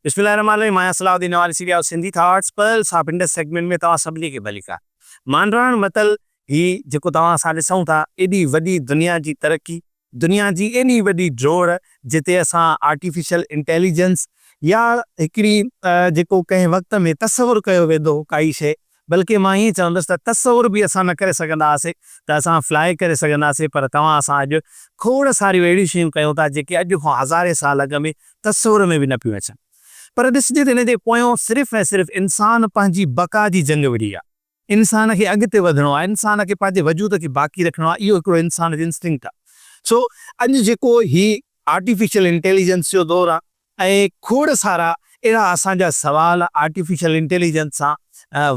बिस्मिल्लाहिर्रहमानिर्रहीम। मैं सलाउद्दीन नवानी सीरिया और Sindhi thoughts pulse of Indus segment में तव्हां सभिनी खे भली मानरान मतल ही जेको तव्हां असां ॾिसूं था एॾी वॾी दुनिया जी तरक़ी, दुनिया जी एॾी वॾी जोड़ जिते असां आर्टिफिशियल इंटेलिजेंस या हिकिड़ी जेको कंहिं वक़्त में तसवुरु कयो वेंदो हो काई शइ, बल्कि मां ईअं चवंदुसि त तसवुरु बि असां न करे सघंदा हुआसीं त असां फ्लाए करे सघंदासीं, पर तव्हां असां अॼु खोड़ सारियूं अहिड़ियूं शयूं कयूं था जेके अॼु खां हज़ारे साल अॻ में तसवुर में बि न पियूं अचनि। पर ॾिसजे त हिन जे पोयों सिर्फ़ु ऐं सिर्फ़ु इंसान पंहिंजी बका जी जंग विड़ी आहे। इंसान खे अॻिते वधिणो आहे, इंसान खे पंहिंजे वजूद खे बाक़ी रखिणो आहे, इहो हिकिड़ो इंसान जो इंस्टिंक्ट आहे। सो अॼु जेको ही आर्टिफिशियल इंटेलिजेंस जो दौरु आहे ऐं खोड़ सारा अहिड़ा असांजा सवाल आर्टिफिशियल इंटेलिजेंस सां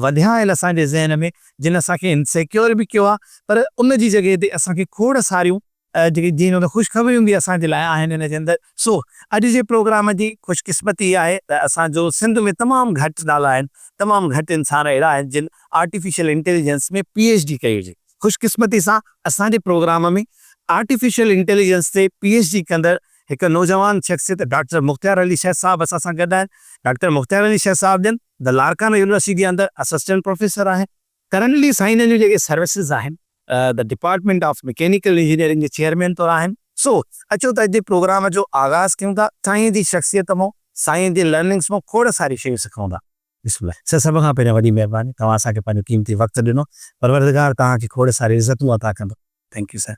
वधिया आहिनि असांजे ज़हन में, जिन असांखे इनसिक्योर बि कयो आहे, पर उन जी जॻह ते असांखे खोड़ सारियूं जेकी जीअं त ख़ुशख़बरियूं बि असांजे लाइ आहिनि हिन जे अंदरि। सो अॼु जे प्रोग्राम जी ख़ुशकिस्मती आहे त असांजो सिंध में तमामु घटि नाला आहिनि, तमामु घटि इंसान अहिड़ा आहिनि जिन आर्टिफिशियल इंटेलिजेंस में PhD कई हुजे। ख़ुशकिस्मती सां असांजे प्रोग्राम में आर्टिफिशियल इंटेलिजेंस ते PhD कंदड़ हिकु नौजवान शख़्सियत डॉक्टर मुख़्तियार अली शेख साहब असां सां गॾु आहिनि। डॉक्टर मुख़्तियार अली शेख साहब जन द लारकाना यूनिवर्सिटी जे अंदरि असिस्टेंट प्रोफेसर आहिनि। करंटली साईं जन जूं जेके सर्विसिस आहिनि the department of mechanical engineering J chairman तौरु आहिनि। सो अचो त अॼु जे प्रोग्राम जो आगाज़ कयूं था। साईं जी शख़्सियत मां, साईं जे लर्निंग्स मां खोड़ सारी शयूं सिखूं था। बिस्मिल्लाह। सभ खां पहिरियों वॾी महिरबानी, तव्हां असांखे पंहिंजो क़ीमती वक़्तु ॾिनो। परवरदिगार तव्हांखे खोड़ सारी इज़तूं अता कंदो। Thank U sir.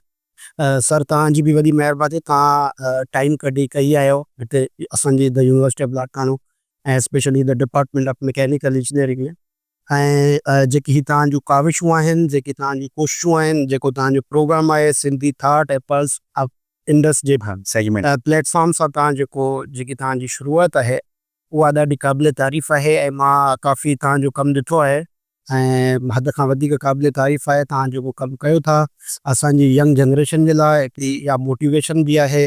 सर तव्हांजी बि वॾी महिरबानी, तव्हां टाइम कढी कई आहियो हिते असांजी द यूनिवर्सिटी ऑफ लारकानो ऐं specially the department of mechanical engineering में। ऐं जेकी ही तव्हांजूं काविशूं आहिनि, जेकी तव्हांजी कोशिशूं आहिनि, जेको तव्हांजो प्रोग्राम आहे सिंधी थॉट ऐं pulse of Indus J segment platform सां तव्हां जेकी तव्हांजी शुरूआति आहे उहा ॾाढी क़ाबिल तारीफ़ आहे। ऐं मां काफ़ी तव्हांजो कमु ॾिठो आहे ऐं हद खां वधीक क़ाबिल तारीफ़ आहे। तव्हां जेको कमु कयो था असांजी यंग जनरेशन जे लाइ हिकिड़ी इहा मोटिवेशन बि आहे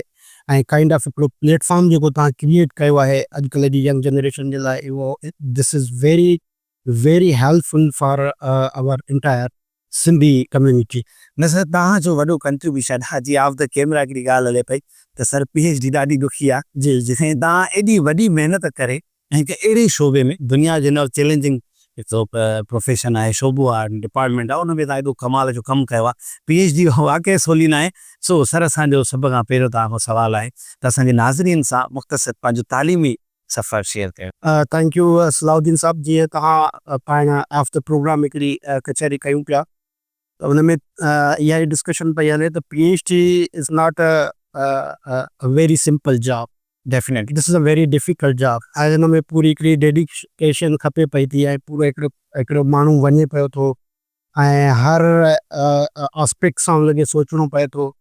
ऐं काइंड ऑफ हिकिड़ो प्लेटफॉर्म जेको तव्हां क्रिएट कयो आहे अॼुकल्ह जी यंग जनरेशन जे लाइ, इहो this is very very helpful for our entire Sindhi community. न सर, तव्हांजो वॾो कंट्रीब्यूशन आहे। जीअं ऑफ द कैमरा हिकिड़ी ॻाल्हि हले पई त सर PhD ॾाढी ॾुखी आहे। जी जी जिथे तव्हां एॾी वॾी महिनत करे ऐं हिकु अहिड़े शोबे में, दुनिया जे न चैलेंजिंग हिकिड़ो प्रोफेशन आहे, शोबो आहे, डिपार्टमेंट आहे, उन में तव्हां एॾो कमाल जो कमु कयो आहे। PhD वाक़ई सवली न आहे। सो सर असांजो सभ खां पहिरियों तव्हां खां सुवालु आहे त असांजे नाज़रीन सां मुख़्तसिर पंहिंजो तालीमी सफ़र शेयर कयो। थैंक यू सलाउद्दीन साहब। जीअं तव्हां पाण ऑफ द प्रोग्राम हिकिड़ी कचहरी कयूं पिया त हुन में इहा ई डिस्कशन पई हले त PhD is not a very simple job, definitely this is a very difficult job. ऐं हिन में पूरी हिकिड़ी डेडिकेशन खपे पई थी ऐं पूरो हिकिड़ो माण्हू वञे पियो थो ऐं हर आस्पेक्ट सां हुनखे सोचणो पए थो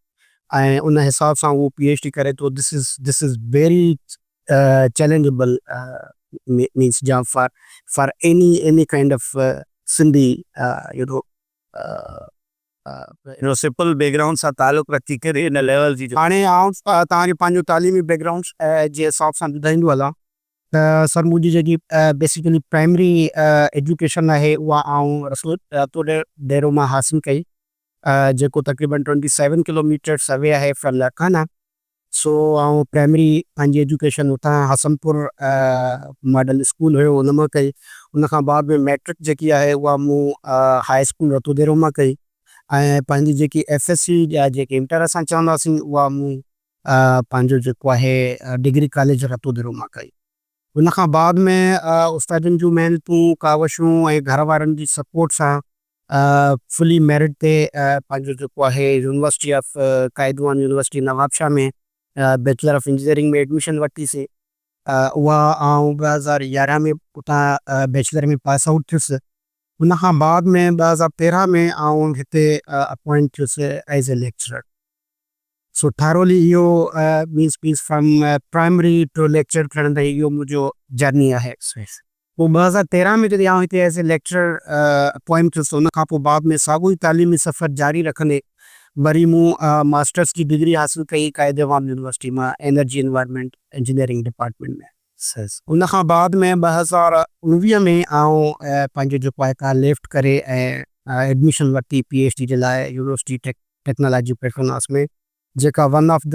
ऐं उन हिसाब सां उहो PhD करे थो। This is very challengeable means job for any kind of Sindhi you know simple background सां ताल्लुक़ रखी करे हिन लेवल जी हाणे आउं तव्हांखे पंहिंजो तालीमी बैकग्राउंड जे हिसाब सां ॿुधाईंदो हलां त सर मुंहिंजी जेकी बेसिकली प्राइमरी एजुकेशन आहे उहा आउं रसूल डेरो मां हासिलु कई, जेको तक़रीबन 27 किलोमीटर्स अवे आहे फ्रॉम लारकाना। सो आउं प्राइमरी पंहिंजी एजुकेशन उतां हसनपुर मॉडल स्कूल हुयो उन मां कई। उन खां बाद में मैट्रिक जेकी आहे उहा मूं हाई स्कूल रतुदेरो मां कई ऐं पंहिंजी जेकी FSC जा जेके इंटर असां चवंदासीं उहा मूं पंहिंजो जेको आहे डिग्री कॉलेज रतुदेरो मां कई। उन खां बाद में उस्तादनि जूं महिनतूं कावशूं ऐं घर वारनि जी सपोर्ट सां फुली मेरिट ते पंहिंजो जेको आहे यूनिवर्सिटी ऑफ कायदवान यूनिवर्सिटी नवाबशाह में बैचलर ऑफ इंजीनियरिंग में एडमिशन वरितीसीं। उहा आउं 2011 में उतां बैचलर में पास आउट थियुसि। उन खां बाद में 2013 में आउं हिते अपॉइंट थियुसि एज़ ए लेक्चरर। सो थारोली इहो means from primary to lecture खणण ताईं इहो मुंहिंजो जर्नी आहे। पोइ 2013 में जॾहिं आउं हिते एज़ ए लेक्चरर अपॉइंट थियुसि, उन खां पोइ बाद में साॻियो ई तालीमी सफ़र जारी रखंदे वरी मूं मास्टर्स जी डिग्री हासिलु कई कायदेवान यूनिवर्सिटी मां एनर्जी एनवायरनमेंट इंजीनियरिंग डिपार्टमेंट में। उन खां बाद में 2019 में आउं पंहिंजो जेको आहे का लेफ्ट करे ऐं एडमिशन वरिती PhD जे लाइ यूनिवर्सिटी टेक्नोलॉजी पेट्रोनास में, जेका one of the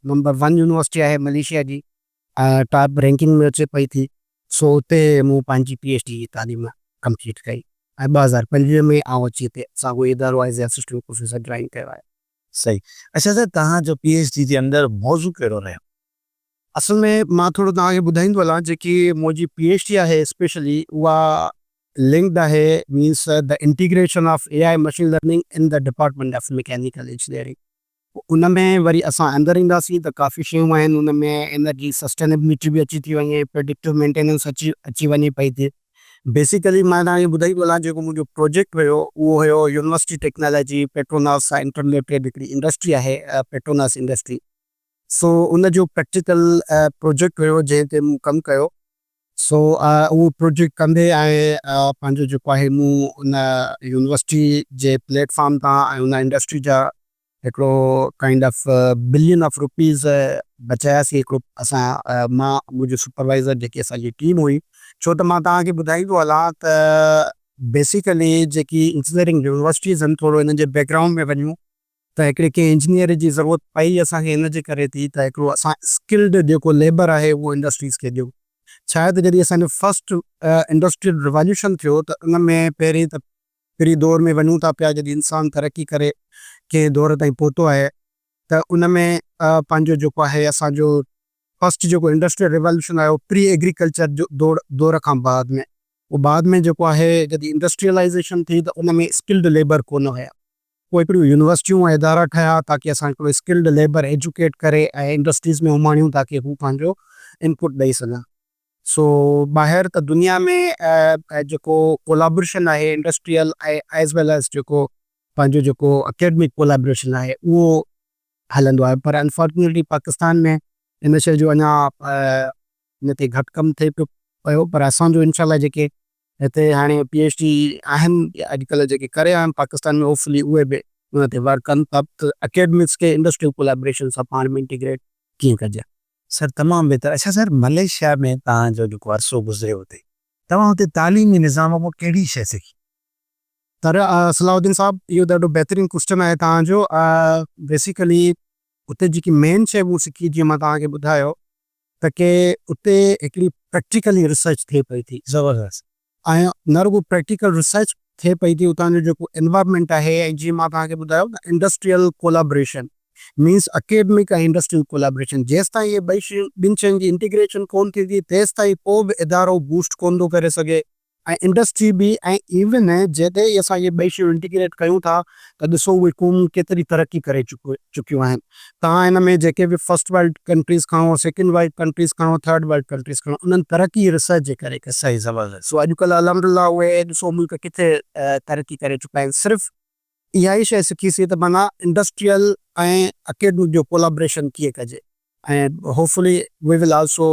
number 1 university आहे मलेशिया जी। टॉप रैंकिंग में अचे पई थी। सो उते मूं पंहिंजी PhD जी तालीम कंप्लीट कई ऐं 2025 में आउं अची हिते असांजो इदारो एज़ असिस्टेंट प्रोफेसर ज्वाइन कयो आहे। सही। अच्छा सर, तव्हांजो PhD जे अंदरि मौज़ू कहिड़ो रहियो? असल में मां थोरो तव्हांखे ॿुधाईंदो हलां, जेकी मुंहिंजी PhD आहे स्पेशली उहा लिंक्ड आहे means the integration of AI machine learning in the department of mechanical engineering. उन में वरी असां अंदरि ईंदासीं त काफ़ी शयूं आहिनि उन में, एनर्जी सस्टेनेबिलिटी बि अची थी वञे, प्रेडिक्टिव मेंटेनेंस अची वञे पई थी। बेसिकली मां तव्हांखे ॿुधाई बोलां, जेको मुंहिंजो प्रोजेक्ट हुयो उहो हुयो यूनिवर्सिटी टेक्नोलॉजी पेट्रोनास सां इंटरलेटेड हिकिड़ी इंडस्ट्री आहे, पेट्रोनास इंडस्ट्री। सो उन जो प्रैक्टिकल प्रोजेक्ट हुयो जंहिं ते मूं कमु कयो। सो उहो प्रोजेक्ट कंदे ऐं पंहिंजो जेको आहे मूं उन यूनिवर्सिटी जे प्लेटफॉर्म तां ऐं उन इंडस्ट्री जा हिकिड़ो kind of billion of rupees बचायासीं। हिकिड़ो मां मुंहिंजो सुपरवाइज़र जेकी असांजी टीम हुई, छो त मां तव्हांखे ॿुधाईंदो हलां त बेसिकली जेकी इंजीनियरिंग यूनिवर्सिटीज़ आहिनि, थोरो हिन जे बैकग्राउंड में वञूं त हिकिड़े कंहिं इंजीनियर जी ज़रूरत पई असांखे इन जे करे थी त हिकिड़ो असां स्किल्ड जेको लेबर आहे उहो इंडस्ट्रीज़ खे ॾियूं। शायदि जॾहिं असांजो फस्ट इंडस्ट्रियल रिवॉल्यूशन थियो त उन में पहिरीं दौर में वञूं था पिया, जॾहिं इंसानु तरक़ी करे कंहिं दौर ताईं पहुतो आहे त उन में पंहिंजो जेको आहे असांजो फस्ट जेको इंडस्ट्रियल रिवॉल्यूशन आयो प्री एग्रीकल्चर जो दौर खां बाद में जेको आहे जॾहिं इंडस्ट्रियलाइज़ेशन थी त उन में स्किल्ड लेबर कोन हुया। पोइ हिकिड़ियूं यूनिवर्सिटियूं ऐं इदारा ठहिया ताकी असां हिकिड़ो स्किल्ड लेबर एजुकेट करे ऐं इंडस्ट्रीज़ में उमाणियूं ताकी हू पंहिंजो इनपुट ॾेई सघनि। सो ॿाहिरि त दुनिया में जेको कोलाब्रेशन आहे इंडस्ट्रियल ऐं एज़ वेल एज़ जेको पंहिंजो जेको अकेडमिक कोलाब्रेशन आहे उहो हलंदो आहे, पर अनफॉर्चुनेटली पाकिस्तान में इन शइ जो अञा इन ते घटि कमु थिए पियो। पर असांजो इनशाला जेके हिते हाणे PhD आहिनि अॼुकल्ह जेके करे आहिनि पाकिस्तान में, होपफुली उहे बि उन ते वर्क कनि था त अकेडमिक्स खे इंडस्ट्रियल कोलाब्रेशन सां पाण में इंटीग्रेट कीअं कजे। सर तमामु बहितर। अच्छा सर, मलेशिया में तव्हांजो जेको अरसो गुज़रियो हुते, तव्हां हुते तालीमी निज़ाम में कहिड़ी शइ सिखी? तर सलाउद्दीन साहब, इहो ॾाढो बहितरीनु क्वेश्चन आहे तव्हांजो। बेसिकली उते जेकी मेन शइ मूं सिखी, जीअं मां तव्हांखे ॿुधायो त के उते हिकिड़ी प्रैक्टिकली रिसर्च थिए पई थी ज़बरदस्त। ऐं न रुगो प्रैक्टिकल रिसर्च थिए पई थी, उतां जो जेको एनवायरमेंट आहे ऐं जीअं मां तव्हांखे ॿुधायो न इंडस्ट्रियल कोलाब्रेशन मीन्स अकेडमिक ऐं इंडस्ट्रियल कोलाब्रेशन, जेसि ताईं इहे ॿिनि शयुनि जी इंटीग्रेशन कोन थींदी तेसि ताईं को बि इदारो बूस्ट कोन थो करे सघे ऐं इंडस्ट्री बि। ऐं इवन जॾहिं असां इहे ॿई शयूं इंटीग्रेट कयूं था त ॾिसो उहे क़ौम केतिरी तरक़ी करे चुकियूं आहिनि। तव्हां हिन में जेके बि फर्स्ट वर्ल्ड कंट्रीज़ खणो, सेकेंड वर्ल्ड कंट्रीज़ खणो, थर्ड वर्ल्ड कंट्रीज़ खणो, उन्हनि तरक़ी रिसर्च जे करे कई। सही, ज़बरदस्त। सो अॼुकल्ह अल्हम्दुलिल्लाह उहे ॾिसो मुल्क किथे तरक़ी करे चुका आहिनि। सिर्फ़ु इहा ई शइ सिखीसीं त माना इंडस्ट्रियल ऐं अकेडमिक जो कोलाब्रेशन कीअं कजे ऐं hopefully we will also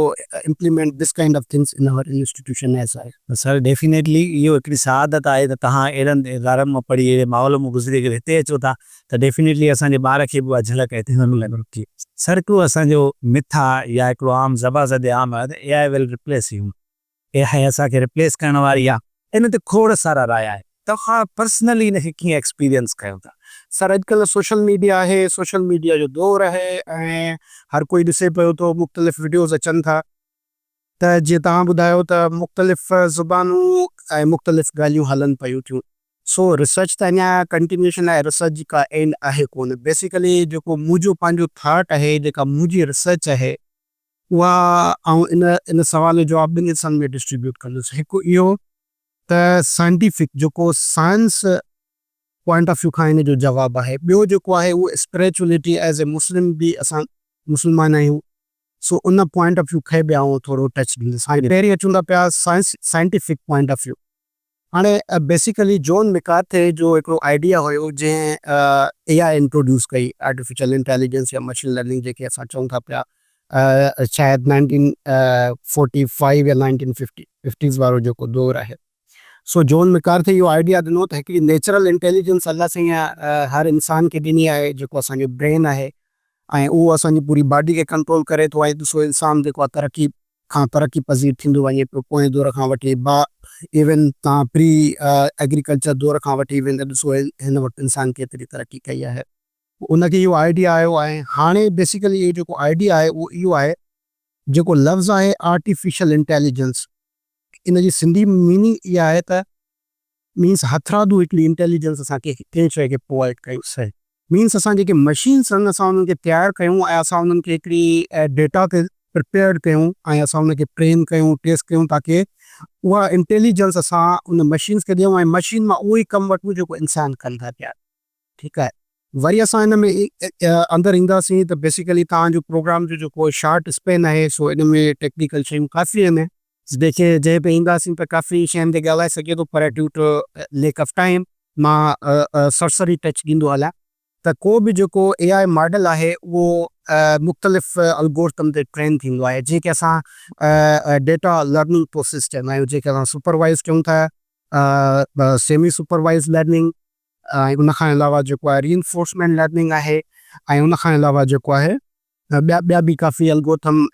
implement this kind of things in our institution as आहे। सर डेफिनेटली इहो हिकिड़ी सआदत आहे त तव्हां अहिड़नि इदारनि मां पढ़ी अहिड़े माहौल में गुज़री करे हिते अचो था त डेफिनेटली असांजे ॿार खे बि उहा झलक हिते न मिलंदी। सर हिकिड़ो असांजो मिथ आहे या हिकिड़ो आम ज़बाज़द आम आहे त AI विल रिप्लेस यू, AI असांखे रिप्लेस करण वारी आहे। इन ते खोड़ सारा राय आहे, तव्हां पर्सनली हिनखे कीअं एक्सपीरियंस कयो था? सर अॼुकल्ह सोशल मीडिया आहे, सोशल मीडिया जो दौर आहे ऐं हर कोई ॾिसे पियो थो, मुख़्तलिफ़ वीडियोज़ अचनि था त जीअं तव्हां ॿुधायो त मुख़्तलिफ़ ज़ुबानूं ऐं मुख़्तलिफ़ ॻाल्हियूं हलनि पियूं थियूं। सो रिसर्च त अञा कंटिन्यूशन आहे, रिसर्च जी का एंड आहे कोन। बेसिकली जेको मुंहिंजो पंहिंजो थाट आहे, जेका मुंहिंजी रिसर्च आहे उहा आउं इन सवाल जो जवाबु ॿिनि हिसनि में डिस्ट्रीब्यूट कंदुसि। हिकु इहो त साइंटिफिक जेको साइंस पॉइंट ऑफ व्यू खां हिन जो जवाबु आहे। ॿियो जेको आहे उहो स्पिरिचुअलिटी एज़ ए मुस्लिम बि असां मुस्लमान आहियूं, सो उन पॉइंट ऑफ व्यू खे बि आउं थोरो टच ॾींदुसि। हाणे पहिरीं अचूं था पिया साइंटिफिक पॉइंट ऑफ व्यू। हाणे बेसिकली जॉन मैकार्थे जो हिकिड़ो आइडिया हुयो जंहिं AI इंट्रोड्यूस कई, आर्टिफिशियल इंटेलिजेंस या मशीन लर्निंग जेके असां चऊं था पिया, शायदि 1945 या 1950 वारो जेको दौर आहे। सो जॉन मैकार्थे इहो आइडिया ॾिनो त हिकिड़ी नेचुरल इंटेलिजेंस अलाह साईं हर इंसान खे ॾिनी आहे, जेको असांजो ब्रेन आहे ऐं उहो असांजी पूरी बॉडी खे कंट्रोल करे थो। ऐं ॾिसो इंसान जेको आहे तरक़ी खां तरक़ी पज़ीर थींदो वञे पियो, पोएं दौर खां वठी इवन तव्हां प्री एग्रीकल्चर दौर खां वठी इवन ॾिसो हिन वक़्तु इंसान केतिरी तरक़ी कई आहे। उनखे इहो आइडिया आयो ऐं हाणे बेसिकली इहो जेको आइडिया आहे उहो इहो आहे जेको लफ़्ज़ आहे आर्टिफिशियल इंटेलिजेंस, इन जी सिंधी मीनिंग इहा आहे त मीन्स हथरादू हिकिड़ी इंटेलिजेंस असांखे कंहिं शइ खे प्रोवाइड कयूं। सही मीन्स असां जेके मशीन्स आहिनि असां उन्हनि खे तयारु कयूं ऐं असां उन्हनि खे हिकिड़ी डेटा खे प्रिपेयर कयूं ऐं असां उनखे ट्रेन कयूं, टेस्ट कयूं, ताकी उहा इंटेलिजेंस असां उन मशीन्स खे ॾियूं ऐं मशीन मां उहो ई कमु वठूं जेको इंसान कनि था पिया। ठीकु आहे, वरी असां हिन में अंदरि ईंदासीं त बेसिकली तव्हांजो प्रोग्राम जो जेको शार्ट स्पेन आहे, सो इन में टेक्निकल शयूं काफ़ी आहिनि। जंहिंखे जंहिं पे ईंदासीं त काफ़ी शयुनि ते ॻाल्हाए सघे थो, पर due to lack of time मां सरसरी टच ॾींदो हलां त को बि जेको AI मॉडल आहे उहो मुख़्तलिफ़ अलगोरिथम ते ट्रेन थींदो आहे, जंहिंखे असां डेटा लर्निंग प्रोसेस चवंदा आहियूं, जंहिंखे असां सुपरवाइज़ चऊं था, सेमी सुपरवाइज़ लर्निंग, ऐं उनखां अलावा जेको आहे रीइंफोर्समेंट लर्निंग आहे, ऐं उनखां अलावा जेको आहे ॿिया बि काफ़ी एल्गोरिथम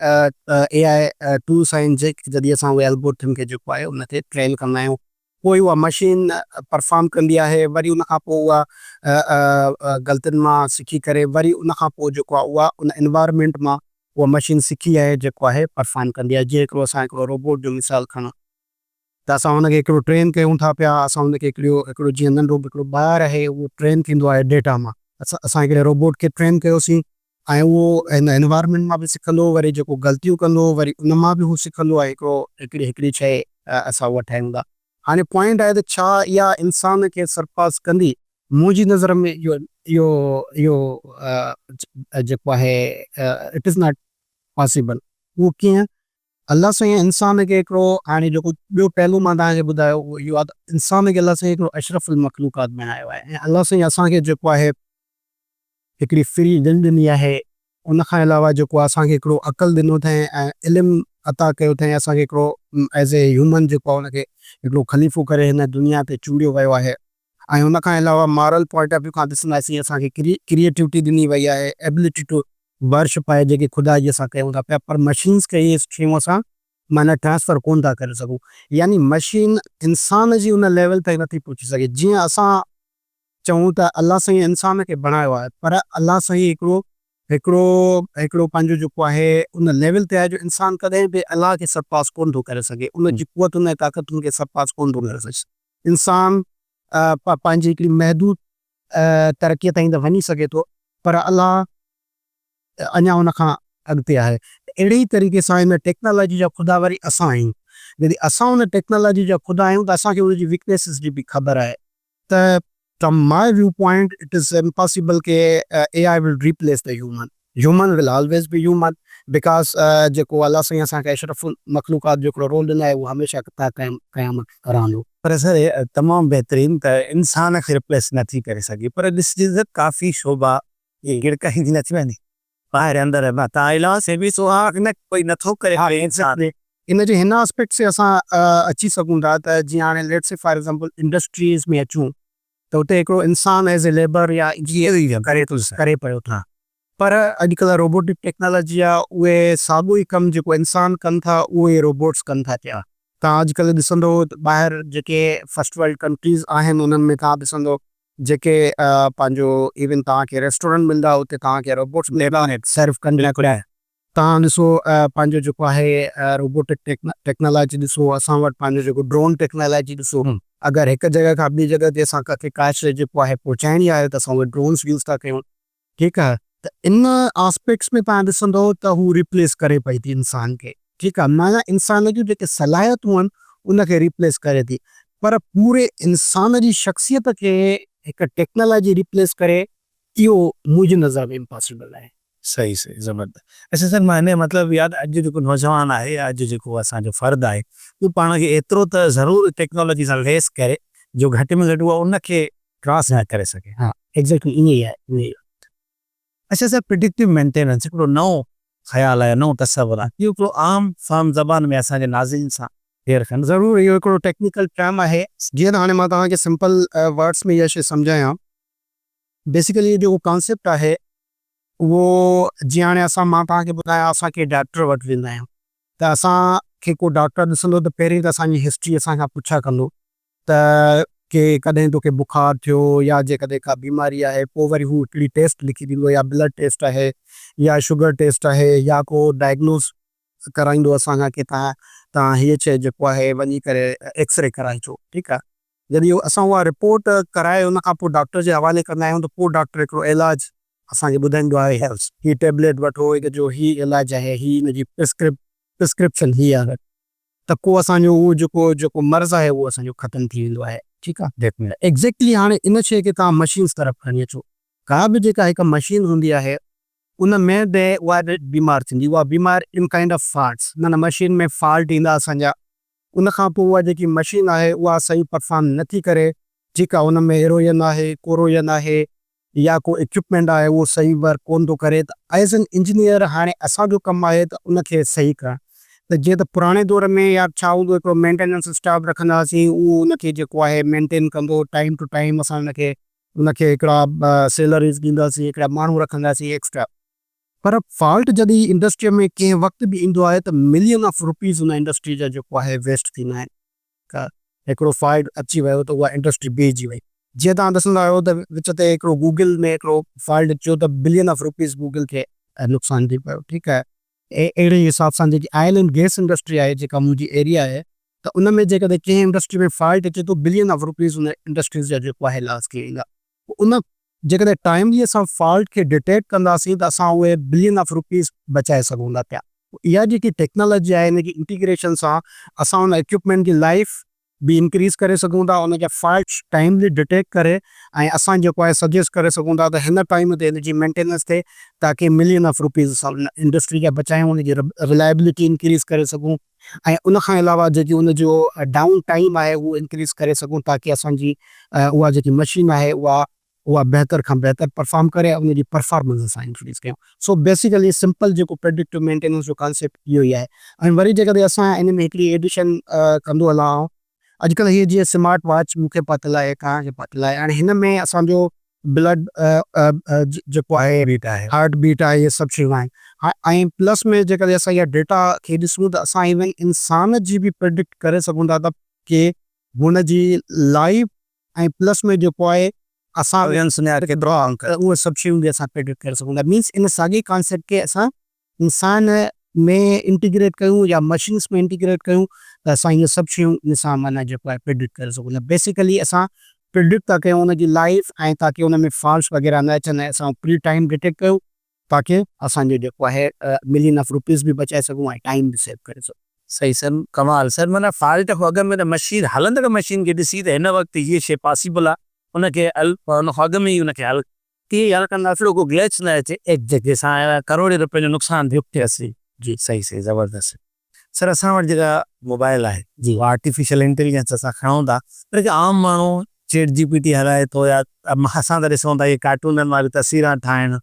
AI टूल्स आहिनि, जॾहिं असां उहे एल्गोरिथम खे जेको आहे उन ते ट्रेन कंदा आहियूं, पोइ उहा मशीन परफॉर्म कंदी आहे। वरी उनखां पोइ उहा ग़लतियुनि मां सिखी करे वरी उनखां पोइ जेको आहे उहा उन एनवायरमेंट मां उहा मशीन सिखी आहे जेको आहे परफॉर्म कंदी आहे। जीअं हिकिड़ो असां हिकिड़ो रोबोट जो मिसाल खणूं त असां हुनखे हिकिड़ो ट्रेन कयूं था पिया, असां हुनखे हिकिड़ो जीअं नंढो हिकिड़ो ॿारु आहे उहो ट्रेन थींदो आहे डेटा मां, असां हिकिड़े रोबोट खे ट्रेन कयोसीं ऐं उहो हिन एनवायरमेंट मां बि सिखंदो, वरी जेको ग़लतियूं कंदो वरी उन मां बि हू सिखंदो आहे, हिकिड़ी शइ असां उहा ठाहियूं था। हाणे पॉइंट आहे त छा इहा इंसान खे सरपास कंदी? मुंहिंजी नज़र में इहो इहो इहो जेको आहे इट इज़ नॉट पॉसिबल। उहो कीअं? अलाह साईं इंसान खे हिकिड़ो, हाणे जेको ॿियो पहलू मां तव्हांखे ॿुधायो उहो इहो आहे त इंसान खे अलाह साईं हिकिड़ो अशरफुल मखलूकात बणायो आहे, ऐं अलाह साईं असांखे जेको आहे हिकिड़ी फ्री दिलि ॾिनी आहे। उनखां अलावा जेको आहे असांखे हिकिड़ो अक़ल ॾिनो अथई ऐं इल्मु अता कयो अथई, असांखे हिकिड़ो एज़ ए ह्यूमन जेको आहे उनखे हिकिड़ो ख़लीफ़ो करे हिन दुनिया ते चूंडियो वियो आहे। ऐं उनखां अलावा मॉरल पॉइंट ऑफ व्यू खां ॾिसंदासीं असांखे क्रिएटिविटी ॾिनी वई आहे, एबिलिटी टू वर्शिप आहे, जेके ख़ुदा जी असां कयूं था पिया, पर मशीन्स खे इहे शयूं असां माना ट्रांसफर कोन था करे सघूं। यानी मशीन इंसान जी उन लेवल ताईं नथी पहुची सघे। जीअं असां चऊं त अलाह साईं इंसान खे बणायो आहे, पर अलाह साईं हिकिड़ो पंहिंजो जेको आहे उन लेवल ते आहे जो इंसान कॾहिं बि अलाह खे सरपास कोन थो करे सघे, उन जी कुवत उन ताक़तुनि खे सरपास कोन थो करे सघे। इंसान पंहिंजी हिकिड़ी महदूद तरक़ीअ ताईं त वञी सघे थो, पर अलाह अञा उनखां अॻिते आहे। अहिड़े ई तरीक़े सां हिन टेक्नोलॉजी जा ख़ुदा वरी असां आहियूं। जॾहिं असां उन टेक्नोलॉजी जा ख़ुदा आहियूं त असांखे उनजी वीकनेसिस जी बि ख़बर आहे। त from my view point it is impossible के AI will replace the human will always be human, because जेको अलाह साईं असांखे अशरफुल मखलूकात जो हिकिड़ो रोल ॾिनो आहे उहो हमेशह क़यामत रहंदो। पर सर तमामु बहितरीन त इंसान खे रिप्लेस नथी करे सघे, पर ॾिसजे त काफ़ी शोभा इहे गिड़काईंदी नथी वञे ॿाहिरि अंदरि तव्हां इलावा से बि सुहा न कोई नथो करे इंसान। इन जे हिन एस्पेक्ट से असां अची सघूं था त जीअं हाणे let's say for example industries में अचूं त उते हिकिड़ो इंसान एज़ ए लेबर या इंजीनियर करे पियो था, पर अॼुकल्ह रोबोटिक टेक्नोलॉजी आहे, उहे साॻियो ई कमु जेको इंसान कनि था उहे रोबोट्स कनि था पिया। तव्हां अॼुकल्ह ॾिसंदो ॿाहिरि जेके फर्स्ट वर्ल्ड कंट्रीज़ आहिनि उन्हनि में तव्हां ॾिसंदो जेके पंहिंजो इवन तव्हांखे रेस्टोरेंट मिलंदा उते तव्हांखे रोबोट्स मिलंदा सर्व कनि लाइ। तव्हां ॾिसो पंहिंजो जेको आहे रोबोटिक टेक्नोलॉजी ॾिसो, असां वटि पंहिंजो जेको ड्रोन टेक्नोलॉजी ॾिसो, अगरि हिकु जॻह खां ॿी जॻह ते असां कंहिंखे का शइ जेको आहे पहुचाइणी आहे त असां उहे ड्रोन्स यूज़ था कयूं। ठीकु आहे, त इन आस्पेक्ट्स में तव्हां ॾिसंदो त हू रिप्लेस करे पई थी इंसान खे। ठीकु आहे, माना इंसान जूं जेके सलाहियतूं आहिनि उनखे रिप्लेस करे थी, पर पूरे इंसान जी शख़्सियत खे हिकु टेक्नोलॉजी रिप्लेस करे इहो मुंहिंजी नज़र में इम्पॉसिबल आहे। सही ज़बरदस्त। अच्छा सर मां हिन मतिलबु यादि अॼु जेको नौजवान आहे या अॼु जेको असांजो फ़र्दु आहे उहो पाण खे एतिरो त ज़रूरु टेक्नोलॉजी सां लेस करे जो घटि में घटि उहा उनखे क्रॉस न करे सघे। हा एग्ज़ैक्टली ईअं ई आहे। अच्छा सर प्रिडिक्टिव मेंटेनेंस हिकिड़ो नओं ख़्यालु आहे, नओं तस्वुरु आहे, इहो हिकिड़ो आम फ़ार्म ज़बान में असांजे नाज़रीन सां शेयर कनि। ज़रूरु इहो हिकिड़ो टेक्निकल टर्म आहे। जीअं त हाणे मां तव्हांखे सिंपल वर्ड्स में इहा शइ सम्झायां, बेसिकली जेको कॉन्सेप्ट आहे उहो जीअं हाणे मां तव्हांखे ॿुधायां असांखे डॉक्टर वटि वेंदा आहियूं त असांखे को डॉक्टर ॾिसंदो त पहिरीं त असांजी हिस्ट्री असांखां पुछा कंदो त के कॾहिं तोखे बुखार थियो या जेकॾहिं का बीमारी आहे, पोइ वरी हू हिकिड़ी टेस्ट लिखी ॾींदो, या ब्लड टेस्ट आहे या शुगर टेस्ट आहे या को डायग्नोस कराईंदो असांखां की तव्हां हीअ शइ जेको आहे वञी करे एक्सरे कराए अचो, ठीकु आहे। जॾहिं असां उहा रिपोर्ट कराए उन खां पोइ डॉक्टर जे हवाले कंदा आहियूं त पोइ डॉक्टर हिकिड़ो इलाजु असांखे ॿुधाईंदो आहे, हीअ टेबलेट वठो, हिन जो हीअ इलाजु आहे, हीअ हिन जी प्रिस्क्रिप्शन हीअ आहे, त को असांजो उहो जेको जेको मर्ज़ु आहे उहो असांजो ख़तमु थी वेंदो आहे, ठीकु आहे। एग्ज़ैक्टली हाणे इन शइ खे तव्हां मशीन्स तरफ़ खणी अचो। का बि जेका हिकु मशीन हूंदी आहे उन में बि उहा बीमार थींदी, उहा बीमार इन काइंड ऑफ फॉल्ट्स, माना मशीन में फॉल्ट ईंदा असांजा, उन खां पोइ उहा जेकी मशीन आहे उहा सही परफॉर्म नथी करे, ठीकु आहे। उन में हेरोयन आहे, कोरोयन आहे, या को इक्विपमेंट आहे उहो सही वर्क कोन थो करे, त एज़ एन इंजीनियर हाणे असांजो कमु आहे त उनखे सही करणु। त जीअं त पुराणे दौर में या छा हूंदो, हिकिड़ो मेंटेनेंस स्टाफ रखंदा हुआसीं, उहो उनखे जेको आहे मेंटेन कंदो, टाइम टू टाइम असां उनखे हिकिड़ा सैलरीज़ ॾींदासीं, हिकिड़ा माण्हू रखंदासीं एक्स्ट्रा। पर फॉल्ट जॾहिं इंडस्ट्री में कंहिं वक़्तु बि ईंदो आहे त मिलियन ऑफ रुपीज़ उन इंडस्ट्री जा जेको आहे वेस्ट थींदा आहिनि। का हिकिड़ो फॉल्ट अची वियो त उहा इंडस्ट्री बिहिजी वई। जीअं तव्हां ॾिसंदा आहियो त विच ते हिकिड़ो गूगल में हिकिड़ो फॉल्ट अचियो त बिलियन ऑफ रुपीज़ गूगल खे नुक़सानु थी पियो, ठीकु आहे। अहिड़े हिसाब सां जेकी ऑयल एंड गैस इंडस्ट्री आहे, जेका मुंहिंजी एरिया आहे, त उन में जेकॾहिं कंहिं इंडस्ट्री में फॉल्ट अचे थो, बिलियन ऑफ रुपीज़ उन इंडस्ट्रीज़ जा जेको आहे लॉस थी वेंदा। उन जेकॾहिं टाइमली असां फॉल्ट खे डिटेक्ट कंदासीं त असां उहे बिलियन ऑफ रुपीज़ बचाए सघूं था पिया। इहा जेकी टेक्नोलॉजी आहे, इन जी इंटीग्रेशन सां असां उन इक्विपमेंट जी लाइफ बि इंक्रीज़ करे सघूं था, उन जा फॉल्ट्स टाइमली डिटेक्ट करे ऐं असां जेको आहे सजेस्ट करे सघूं था त हिन टाइम ते हिन जी मेंटेनेंस थिए, ताकी मिलियन ऑफ रुपीज़ असां उन इंडस्ट्री खे बचायूं, उन जी रिलायबिलिटी इंक्रीज़ करे सघूं, ऐं उन खां अलावा जेकी उन जो डाउन टाइम आहे उहो इंक्रीज़ करे सघूं, ताकी असांजी उहा जेकी मशीन आहे उहा बहितर खां बहितर परफॉर्म करे, उन जी परफॉर्मेंस असां इंक्रीज़ कयूं। सो बेसिकली सिंपल जेको प्रेडिक्टिव मेंटेनेंस जो कॉन्सेप्ट इहो ई आहे। ऐं वरी जेकॾहिं असां इन में हिकिड़ी एडिशन कंदो हलां, अॼुकल्ह हीअ जीअं स्मार्ट वॉच मूंखे पतल आहे, तव्हांखे पतल आहे, हाणे हिन में असांजो ब्लड जेको आहे हार्ट बीट आहे, इहे सभु शयूं आहिनि। ऐं प्लस में जेकॾहिं असां इहा डेटा खे ॾिसूं त असां इवन इंसान जी बि प्रेडिक्ट करे सघूं था त की हुन जी लाइफ, ऐं प्लस में जेको आहे असां उहे सभु शयूं बि असां प्रेडिक्ट करे सघूं था। मीन्स इन साॻी कॉन्सेप्ट खे असां इंसान में इंटीग्रेट कयूं या मशीन्स में इंटीग्रेट कयूं त असां इहे सभु शयूं इन सां माना जेको आहे प्रेडिक्ट करे सघूं था। बेसिकली असां प्रेडिक्ट था कयूं उन जी लाइफ, ऐं ताकी उन में फॉल्ट्स वग़ैरह न अचनि, ऐं असां प्री टाइम डिटेक्ट कयूं, ताकी असांजो जेको आहे मिलियन ऑफ रुपीज़ बि बचाए सघूं ऐं टाइम बि सेव करे सघूं। सही सर, कमाल सर। माना फॉल्ट खां अॻु में त मशीन हलंदड़ मशीन खे ॾिसी त हिन वक़्तु हीअ शइ पॉसिबल आहे, उनखे उन खां अॻु में ई उनखे हल कीअं हल कंदासीं, को ग्लेच न अचे, जंहिंसां करोड़े रुपए जो नुक़सानु थियो थिएसि। जी सही सही, ज़बरदस्त। सर असां वटि जेका मोबाइल आहे जी, आर्टिफिशियल इंटेलिजेंस असां खणूं था, पर आम माण्हू चैट जीपीटी हलाए थो, या असां त ॾिसूं था इहे कार्टूननि वारी तस्वीरां ठाहिण,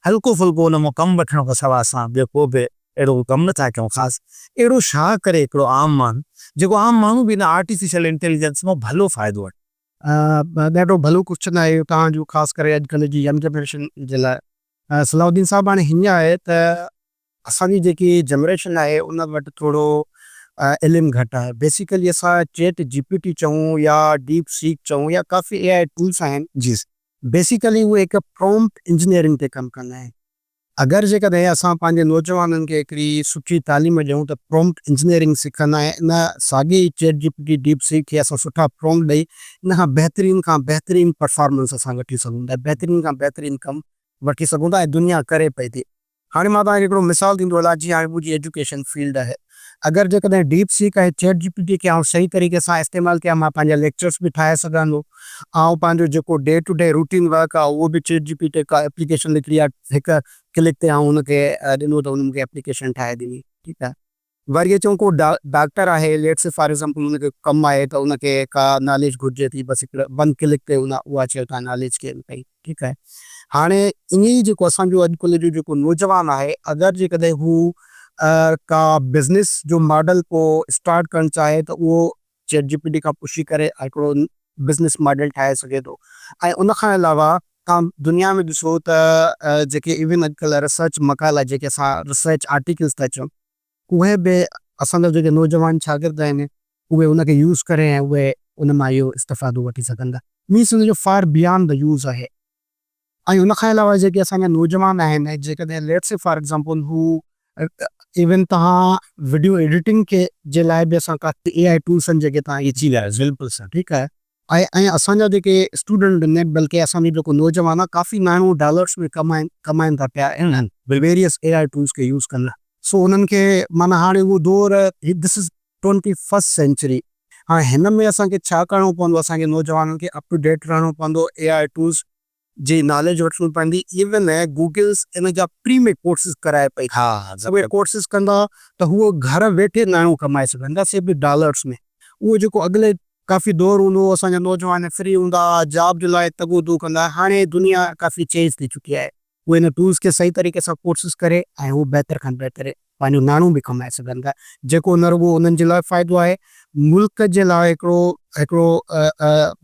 हल्को फुल्को उन मां कमु वठण खां सवाइ असां ॿियो को बि अहिड़ो कमु नथा कयूं ख़ासि। अहिड़ो छा करे हिकिड़ो आम माण्हू, जेको आम माण्हू बि हिन आर्टिफिशियल इंटेलिजेंस मां भलो फ़ाइदो वठे? ॾाढो भलो क्वेश्चन आहे तव्हांजो, ख़ासि करे अॼुकल्ह जी यंग जनरेशन जे लाइ। सलाउद्दीन साहब, हाणे हीअं आहे त असांजी जेकी जनरेशन आहे उन वटि थोरो इल्मु घटि आहे। बेसिकली असां चैट जीपीटी चऊं या डीप सीक चऊं या काफ़ी AI टूल्स आहिनि, जी बेसिकली उहे हिकु प्रॉम्प्ट इंजीनियरिंग ते कमु कंदा आहिनि। अगरि जेकॾहिं असां पंहिंजे नौजवाननि खे हिकिड़ी सुठी तालीम ॾियूं त प्रॉम्प्ट इंजीनियरिंग सिखंदा, ऐं इन साॻी चैट जीपीटी डीप सीक खे असां सुठा प्रॉम्प्ट ॾेई इन खां बहितरीन परफॉर्मेंस असां वठी सघूं था, बहितरीन खां बहितरीन कमु वठी सघूं था, ऐं दुनिया करे पई थी। हाणे मां तव्हांखे हिकिड़ो मिसाल ॾींदो हलां, जीअं हाणे मुंहिंजी एजुकेशन फील्ड आहे, अगरि जेकॾहिं डीप सीक ऐं चैट जीपीटी खे सही तरीक़े सां इस्तेमालु कयां, मां पंहिंजा लेक्चर्स बि ठाहे सघंदो, ऐं पंहिंजो जेको day to day routine work आहे उहो बि चैट जीपीटी का एप्लीकेशन निकिरी आहे, हिकु क्लिक ते हुनखे ॾिनो त हुन मूंखे एप्लीकेशन ठाहे ॾिनी, ठीकु आहे। वरी अचूं को डॉक्टर आहे, लेट्स फॉर एग्ज़ाम्पल हुनखे कमु आहे त हुनखे का नॉलेज घुरिजे थी, बसि हिकिड़ो वन क्लिक ते उहा चयो तव्हां नॉलेज गेन कई, ठीकु आहे। हाणे ईअं ई जेको असांजो अॼुकल्ह जो जेको नौजवान आहे, अगरि जेकॾहिं हू का बिज़नेस जो मॉडल को स्टार्ट करणु चाहे त उहो चैट जीपीटी खां पुछी करे हिकिड़ो बिज़नेस मॉडल ठाहे सघे थो। ऐं उन खां अलावा तव्हां दुनिया में ॾिसो त जेके इवन अॼुकल्ह रिसर्च मकाला, जेके असां रिसर्च आर्टिकल्स था चऊं, उहे बि असांजा जेके नौजवान शागिर्द आहिनि उहे उनखे यूज़ करे ऐं उहे उन मां इहो इस्तेफ़ादो वठी सघंदा। मीन्स उनजो फार बियॉन्ड द यूज़ आहे। ऐं उन खां अलावा जेके असांजा नौजवान आहिनि, जेकॾहिं लेट्स फॉर एग्ज़ाम्पल हू इवन तव्हां वीडियो एडिटिंग के जे लाइ बि असां काफ़ी AI टूल्स आहिनि जेके तव्हां जी बिल्कुलु सर। ठीकु आहे। ऐं असांजा जेके स्टूडेंट आहिनि बल्कि असांजो जेको नौजवान आहे काफ़ी माण्हू डॉलर्स में कमाइनि था पिया ऐं वेरियस AI टूल्स खे यूज़ कंदा। सो उन्हनि खे माना हाणे उहो दौरु दिस इज़ 21st सेंचुरी। हाणे हिन में असांखे छा करिणो पवंदो, असांखे नौजवाननि खे अप टू डेट रहणो पवंदो, AI टूल्स जी नॉलेज वठणी पवंदी। इवन गूगल्स इन जा फ्री में कोर्सिस कराए पई। उहे कोर्सिस कंदा त उहो घर वेठे माण्हू कमाए सघंदा, से बि डॉलर्स में। उहो जेको अॻिले काफ़ी दौरु हूंदो हो, असांजा नौजवान फ्री हूंदा, जॉब जे लाइ तगो दू कंदा। हाणे दुनिया काफ़ी चेंज थी चुकी आहे। उहे इन टूल्स खे सही तरीक़े सां कोर्सिस करे ऐं उहो बहितर खां बहितर पंहिंजो नाणो बि कमाए सघनि था, जेको न रुॻो उन्हनि जे लाइ फ़ाइदो आहे, मुल्क जे लाइ हिकिड़ो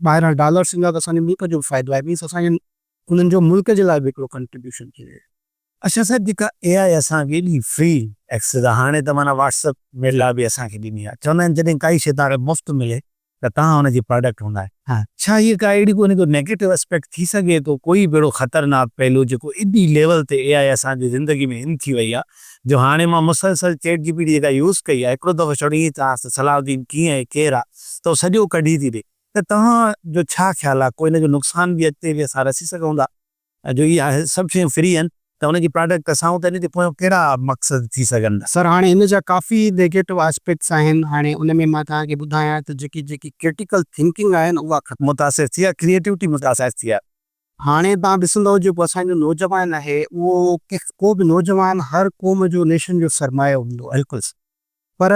ॿाहिरां डॉलर्स ईंदा त असांजे मुल्क जो बि फ़ाइदो आहे। मीन्स असांजे उन्हनि जो मुल्क जे लाइ बि हिकिड़ो कंट्रीब्यूशन थी रहे। अच्छा सर, जेका AI असांखे एॾी फ्री एक्सेस आहे, हाणे त माना व्हाट्सअप मेला बि असांखे ॾिनी आहे। चवंदा आहिनि जॾहिं काई शइ तव्हांखे मुफ़्त मिले त तव्हां हुनजी प्रोडक्ट हूंदा आहियो। छा इहा का अहिड़ी को नेगेटिव एस्पेक्ट थी सघे थो, कोई बि अहिड़ो ख़तरनाक पहलू जेको एॾी लेवल ते AI असांजी ज़िंदगी में इन थी वई आहे, जो हाणे मां मुसलसल चैट GPT जेका यूज़ कई आहे, हिकिड़ो दफ़ो चढ़ी तव्हां सलाउद्दीन कीअं आहे, केरु आहे, त उहो सॼो कढी थी ॾे। त तव्हांजो छा ख़्यालु आहे, कोई हिन जो नुक़सान बि अॻिते बि असां रसी सघूं था? जो इहा सभु शयूं फ्री आहिनि त हुनजी प्रोडक्ट असां त इन जे पोयां कहिड़ा मक़सद थी सघनि था? सर हाणे इन जा काफ़ी नेगेटिव एस्पेक्ट्स आहिनि। हाणे उन में मां तव्हांखे ॿुधायां त जेकी क्रिटिकल थिंकिंग आहे न, उहा ख़तमु। मुतासिर थी आहे, क्रिएटिविटी मुतासिर थी आहे। हाणे तव्हां ॾिसंदव जेको असांजो नौजवान आहे, उहो को बि नौजवान हर क़ौम जो नेशन जो सरमायो हूंदो आहे। बिल्कुलु। पर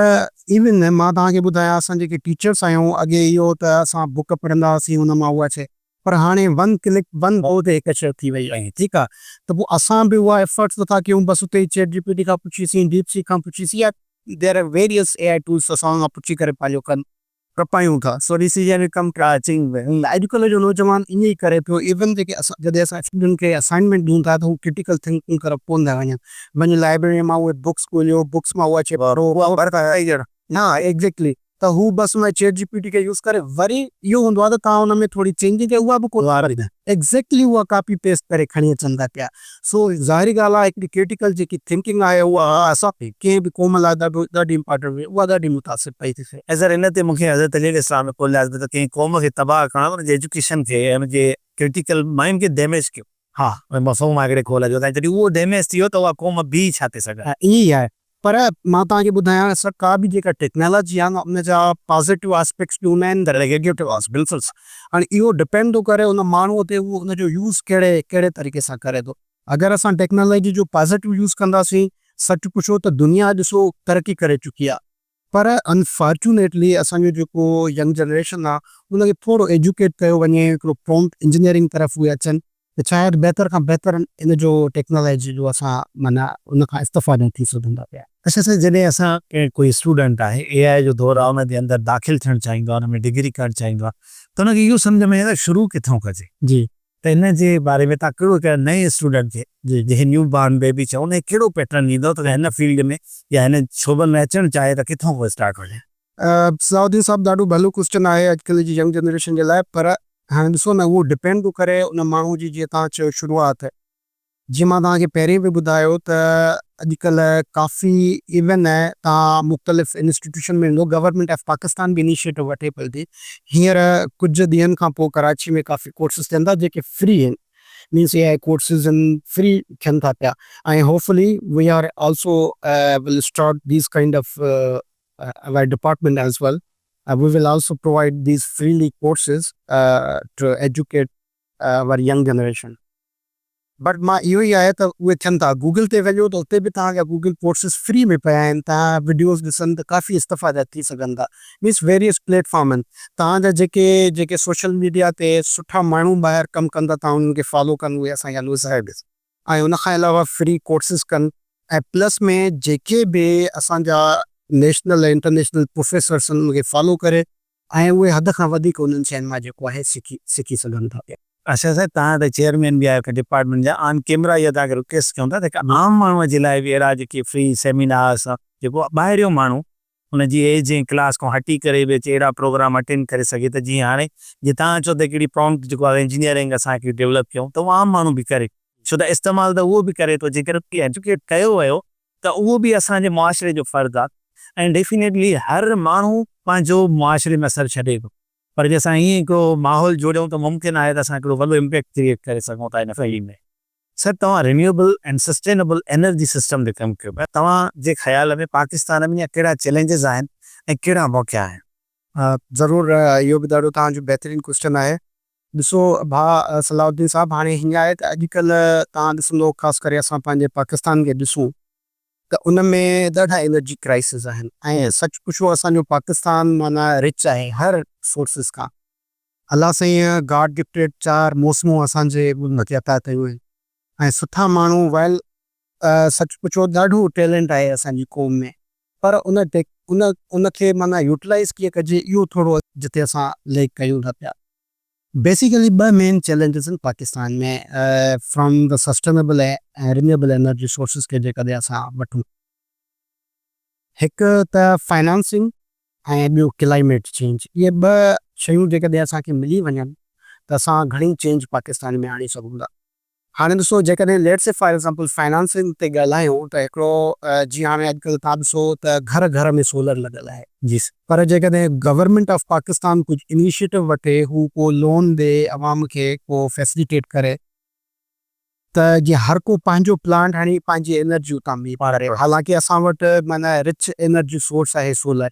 इवन मां तव्हांखे ॿुधायां, असां जेके टीचर्स आहियूं, अॻे इहो त असां बुक पढ़ंदा हुआसीं, हुन मां उहा शइ, पर हाणे वन क्लिक वन गो ते हिकु शइ थी वई आहे। ठीकु आहे, त पोइ असां बि उहा एफर्ट्स नथा कयूं, बसि उते ई चैट GPT खां पुछीसीं, डीपसीक खां पुछीसीं, या there are various AI tools असां खां पुछी करे पंहिंजो कनि प्रपायूं था। सो डिसीजन कम अचिंग। अॼुकल्ह जो नौजवान ईअं ई करे पियो। इवन जेके जॾहिं असां स्टूडेंट खे असाइनमेंट ॾियूं था त हू क्रिटिकल थिंकिंग तरफ़ कोन था वञनि। वञी लाइब्रेरी मां उहे बुक्स ॻोल्हियो, बुक्स मां उहा शइ हा एग्ज़ैक्टली, त हू बसि उन चैट GPT खे यूज़ करे। वरी इहो हूंदो आहे त तव्हां हुन में थोरी चेंजिंग कयो, उहा बि कोन एग्ज़ैक्टली उहा कॉपी पेस्ट करे खणी अचनि था पिया। सो ज़ाहिरी ॻाल्हि आहे, हिकिड़ी क्रिटिकल जेकी थिंकिंग आहे, उहा असां कंहिं बि क़ौम लाइ ॾाढी इंपॉर्टेंट हुई, उहा ॾाढी मुतासिर पई थी थिए। ऐं सर इन ते मूंखे हज़रत अली इस्लाम को लाज़िम त कंहिं क़ौम खे तबाह करणु, हुनजे एजुकेशन खे, हुनजे क्रिटिकल माइंड खे डैमेज कयो। हा, मफ़हूम आहे हिकिड़े खोल जो, जॾहिं उहो डैमेज थी वियो त उहा क़ौम बि छा थी सघे। ईअं ई आहे। पर मां तव्हांखे ॿुधायां, सर का बि जेका टेक्नोलॉजी आहे न, उन जा पॉज़िटिव एस्पेक्ट्स बि हूंदा आहिनि, त नेगेटिव बिल्कुलु। हाणे इहो डिपेंड थो करे उन माण्हूअ ते, उहो उनजो यूज़ कहिड़े तरीक़े सां करे थो। अगरि असां टेक्नोलॉजी जो पॉज़िटिव यूज़ कंदासीं, सच पुछो त दुनिया ॾिसो तरक़ी करे चुकी आहे। पर अनफॉर्चुनेटली असांजो जेको यंग जनरेशन आहे, उनखे थोरो एजुकेट कयो वञे, हिकिड़ो प्रॉम्प्ट इंजीनियरिंग तरफ़ उहे अचनि, त शायदि बहितर खां बहितर इन जो टेक्नोलॉजी जो असां माना उन खां इस्तेफ़ादो थी सघंदा पिया। अच्छा सर, जॾहिं असां कोई स्टूडेंट आहे, AI जो दौरु आहे, हुन जे अंदरि दाख़िल थियणु चाहींदो आहे, हुन में डिग्री करणु चाहींदो आहे, त हुनखे इहो सम्झ में ईंदो शुरू किथां कजे। जी, त इन जे बारे में तव्हां कहिड़ो नए स्टूडेंट खे, जंहिं न्यू बॉर्न बेबी चओ, उन कहिड़ो पैटर्न ॾींदो त हिन फील्ड में या हिन शोबनि में अचणु चाहे त किथां को स्टार्ट कजे? सलाउद्दीन साहब, ॾाढो भलो क्वेश्चन आहे अॼुकल्ह जी यंग जनरेशन जे लाइ। पर हाणे ॾिसो न, उहो डिपेंड थो करे उन माण्हू जी, जीअं तव्हां चयो शुरूआति। जीअं मां तव्हांखे पहिरीं बि ॿुधायो त अॼुकल्ह काफ़ी इवन आहे, तव्हां मुख़्तलिफ़ इंस्टीट्यूशन में ईंदो, गवर्नमेंट ऑफ पाकिस्तान बि इनिशिएटिव वठे पई थी। हींअर कुझु ॾींहंनि खां पोइ कराची में काफ़ी कोर्सिस थियनि था जेके फ्री आहिनि। मीन्स AI कोर्सिस आहिनि, फ्री थियनि था पिया। ऐं hopefully we are also will start these kind of our department as well. We will also provide these freely courses to educate our young generation. But मां इहो ई आहे त उहे थियनि था। गूगल ते वञो त उते बि तव्हांजा गूगल कोर्सिस फ्री में पिया आहिनि। तव्हां वीडियोज़ ॾिसनि त काफ़ी इस्तेफ़ादा थी सघनि था। मीन्स वेरियस प्लेटफॉर्म आहिनि। तव्हांजा जेके सोशल मीडिया ते सुठा माण्हू ॿाहिरि कमु कनि था, तव्हां उन्हनि खे फॉलो कनि, उहे असांजा न्यूज़ ऐं उन खां अलावा फ्री कोर्सिस कनि। ऐं प्लस में जेके बि असांजा नेशनल ऐं इंटरनेशनल प्रोफेसर्स आहिनि, उनखे फॉलो करे ऐं उहे हद खां वधीक उन्हनि शयुनि मां जेको आहे सिखी सघनि था। अच्छा सर, तव्हां त चेयरमैन बि आहियो डिपार्टमेंट जा, ऑन कैमरा इहा तव्हांखे रिक्वेस्ट कयूं था त आम माण्हूअ जे लाइ बि अहिड़ा जेके फ्री सेमिनार्स, जेको ॿाहिरियों माण्हू हुनजी एज ऐं क्लास खां हटी करे बि अचे, अहिड़ा प्रोग्राम अटेंड करे सघे। त जीअं हाणे जीअं तव्हां चओ त हिकिड़ी प्रॉम्प्ट जेको आहे इंजीनियरिंग असांखे डेवलप कयूं, त उहो आम माण्हू बि करे, छो त इस्तेमालु त उहो बि करे थो। जेकर एजुकेट कयो वियो त त उहो बि असांजे मुआशिरे जो फ़र्ज़ु आहे ऐं डेफिनेटली हर माण्हू पंहिंजो मुआशिरे में असरु छॾे थो, पर जे असां ईअं हिकिड़ो माहौल जोड़ियूं त मुमकिन आहे त असां हिकिड़ो वॾो इम्पैक्ट क्रिएट करे सघूं था हिन फील्ड में। सर, तव्हां renewable and sustainable energy system ते कमु कयो पिया, तव्हांजे ख़्याल में पाकिस्तान में कहिड़ा चैलेंजिस आहिनि ऐं कहिड़ा मौक़ा आहिनि? ज़रूरु इहो बि ॾाढो तव्हांजो बहितरीनु क्वेश्चन आहे। ॾिसो भाउ सलाउद्दीन साहब, हाणे हीअं आहे त अॼुकल्ह तव्हां ॾिसंदो ख़ासि करे असां पंहिंजे पाकिस्तान खे ॾिसूं त उन में ॾाढा एनर्जी क्राइसिस आहिनि ऐं सच पुछो असांजो पाकिस्तान माना रिच आहे हर सोर्सिस खां। अलाह साईं गॉड गिफ्टेड 4 मौसमूं असांजे मथे अता कयूं आहिनि ऐं सुठा माण्हू वेल सच पुछो ॾाढो टैलेंट आहे असांजी क़ौम में, पर उनखे माना यूटिलाइज़ कीअं कजे इहो थोरो जिते असां लेक कयूं था पिया। बेसिकली 2 मेन चैलेंजिस आहिनि पाकिस्तान में फ्रॉम द सस्टेनेबल ऐं रिन्यूएबल एनर्जी सोर्सिस खे जेकॾहिं असां वठूं। हिकु त फाइनेंसिंग ऐं ॿियो क्लाइमेट चेंज। इहे 2 शयूं जेकॾहिं असांखे मिली वञनि त असां घणी चेंज पाकिस्तान में आणे सघूं था। हाणे ॾिसो जेकॾहिं let's say for example financing ते ॻाल्हायूं त हिकिड़ो जीअं हाणे अॼुकल्ह तव्हां ॾिसो त घर घर में सोलर लॻल आहे। जी पर जेकॾहिं गवर्नमेंट ऑफ पाकिस्तान कुझु इनिशिएटिव वठे, हू को लोन ॾे अवाम खे, को फैसिलिटेट करे त जीअं हर को पंहिंजो प्लांट हाणे पंहिंजी एनर्जी उतां में पारे। हालांकि असां वटि माना रिच एनर्जी सोर्स आहे सोलर,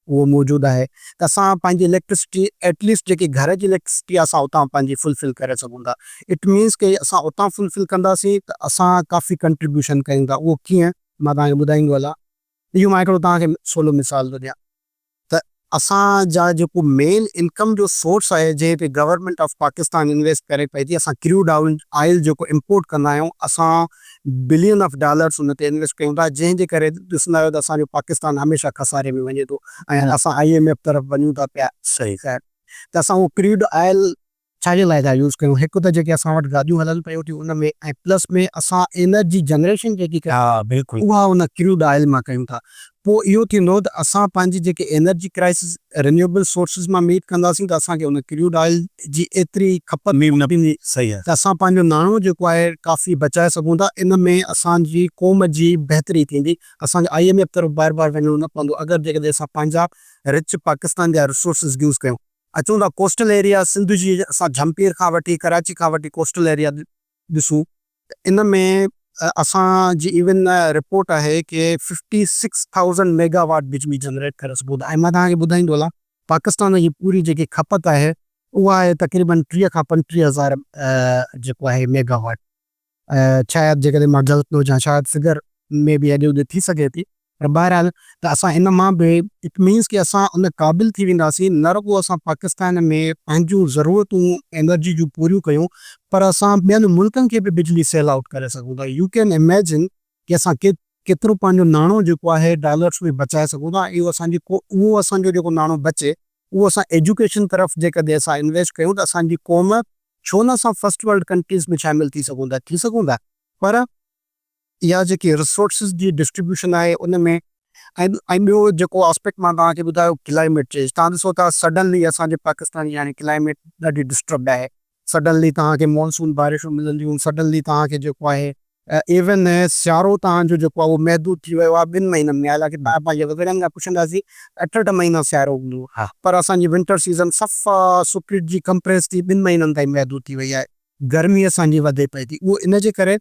उहो मौजूदु आहे त असां पंहिंजी इलेक्ट्रिसिटी एटलीस्ट जेकी घर जी इलेक्ट्रिसिटी असां उतां पंहिंजी फुलफिल करे सघूं था। इट मीन्स के असां उतां फुलफिल कंदासीं त असां काफ़ी कंट्रीब्यूशन कयूं था। उहो कीअं मां तव्हांखे ॿुधाईंदो हलां। इहो मां हिकिड़ो तव्हांखे सवलो मिसाल थो ॾियां त असांजा जेको मेन इनकम जो सोर्स आहे जंहिं ते गवर्नमेंट ऑफ पाकिस्तान इन्वेस्ट करे पई थी, असां क्रूड ऑयल जेको इम्पोर्ट कंदा आहियूं, असां बिलियन ऑफ डॉलर्स उन ते इन्वेस्ट कयूं था, जंहिंजे करे ॾिसंदा आहियो त असांजो पाकिस्तान हमेशह खसारे में वञे थो ऐं असां IMF तरफ़ वञूं था पिया। सही ख़ैर, त असां उहो क्रूड ऑयल छाजे लाइ था यूज़ कयूं? हिकु त जेके असां वटि गाॾियूं हलनि पियूं थियूं उन में, ऐं प्लस में असां एनर्जी जनरेशन जेकी हा बिल्कुलु उहा उन क्रूड ऑयल मां कयूं था। पोइ इहो थींदो त असां पंहिंजी जेके एनर्जी क्राइसिस रिन्यूएबल सोर्सिस मां मीट कंदासीं त असांखे उन क्रूड ऑयल जी एतिरी खपत न थींदी सही आहे। त असां पंहिंजो नाणो जेको आहे काफ़ी बचाए सघूं था। इन में असांजी क़ौम जी बहितरी थींदी, असांखे IMF तरफ़ बार बार वञिणो न पवंदो अगरि जेकॾहिं असां पंहिंजा रिच पाकिस्तान जा रिसोर्सिस यूज़ कयूं। अचूं था कोस्टल एरिया सिंध जी, असां झमपीर खां वठी कराची खां वठी कोस्टल एरिया ॾिसूं त इन में असांजी इवन रिपोर्ट आहे कि 56,000 मेगावाट बिजली जनरेट करे सघूं था। ऐं मां तव्हांखे ॿुधाईंदो हलां पाकिस्तान जी पूरी जेकी खपत आहे उहा आहे तक़रीबन 30 खां 35,000 जेको आहे मेगावाट। शायदि जेकॾहिं मां ग़लति न हुजां, शायदि फिगर में बि अॼु थी सघे थी, पर बहरहाल त असां इन मां बि इट मीन्स कि असां उन क़ाबिल थी वेंदासीं न रुॻो असां पाकिस्तान में पंहिंजूं ज़रूरतूं एनर्जी जूं पूरियूं कयूं, पर असां ॿियनि मुल्कनि खे बि बिजली सेल आउट करे सघूं था। यू कैन इमेजिन कि असां केतिरो पंहिंजो नाणो जेको आहे डॉलर्स में बचाए सघूं था। इहो उहो असांजो जेको नाणो बचे उहो असां एजुकेशन तरफ़ जेकॾहिं असां इन्वेस्ट कयूं त असांजी क़ौम छो न असां फर्स्ट वर्ल्ड कंट्रीज़ में शामिल थी सघूं था। पर इहा जेकी रिसोर्सिस जी डिस्ट्रीब्यूशन आहे उन में ऐं ॿियो जेको आस्पेक्ट मां तव्हांखे ॿुधायो क्लाइमेट चेंज। तव्हां ॾिसो था सडनली असांजे पाकिस्तान जी हाणे क्लाइमेट ॾाढी डिस्टर्ब्ड आहे। सडनली तव्हांखे मॉनसून बारिशूं मिलंदियूं, सडनली तव्हांखे जेको आहे इवन सियारो तव्हांजो जेको आहे उहो महदूद थी वियो आहे 2 महीननि में। हालांकि तव्हां पंहिंजे वज़ीरनि खां पुछंदासीं 8 महीना सियारो हूंदो, पर असांजी विंटर सीज़न सफ़ा सुप्रीट जी कंप्रेस थी 2 महीननि ताईं महदूद थी वई आहे। गर्मी असांजी वधे पई थी, उहो इन जे करे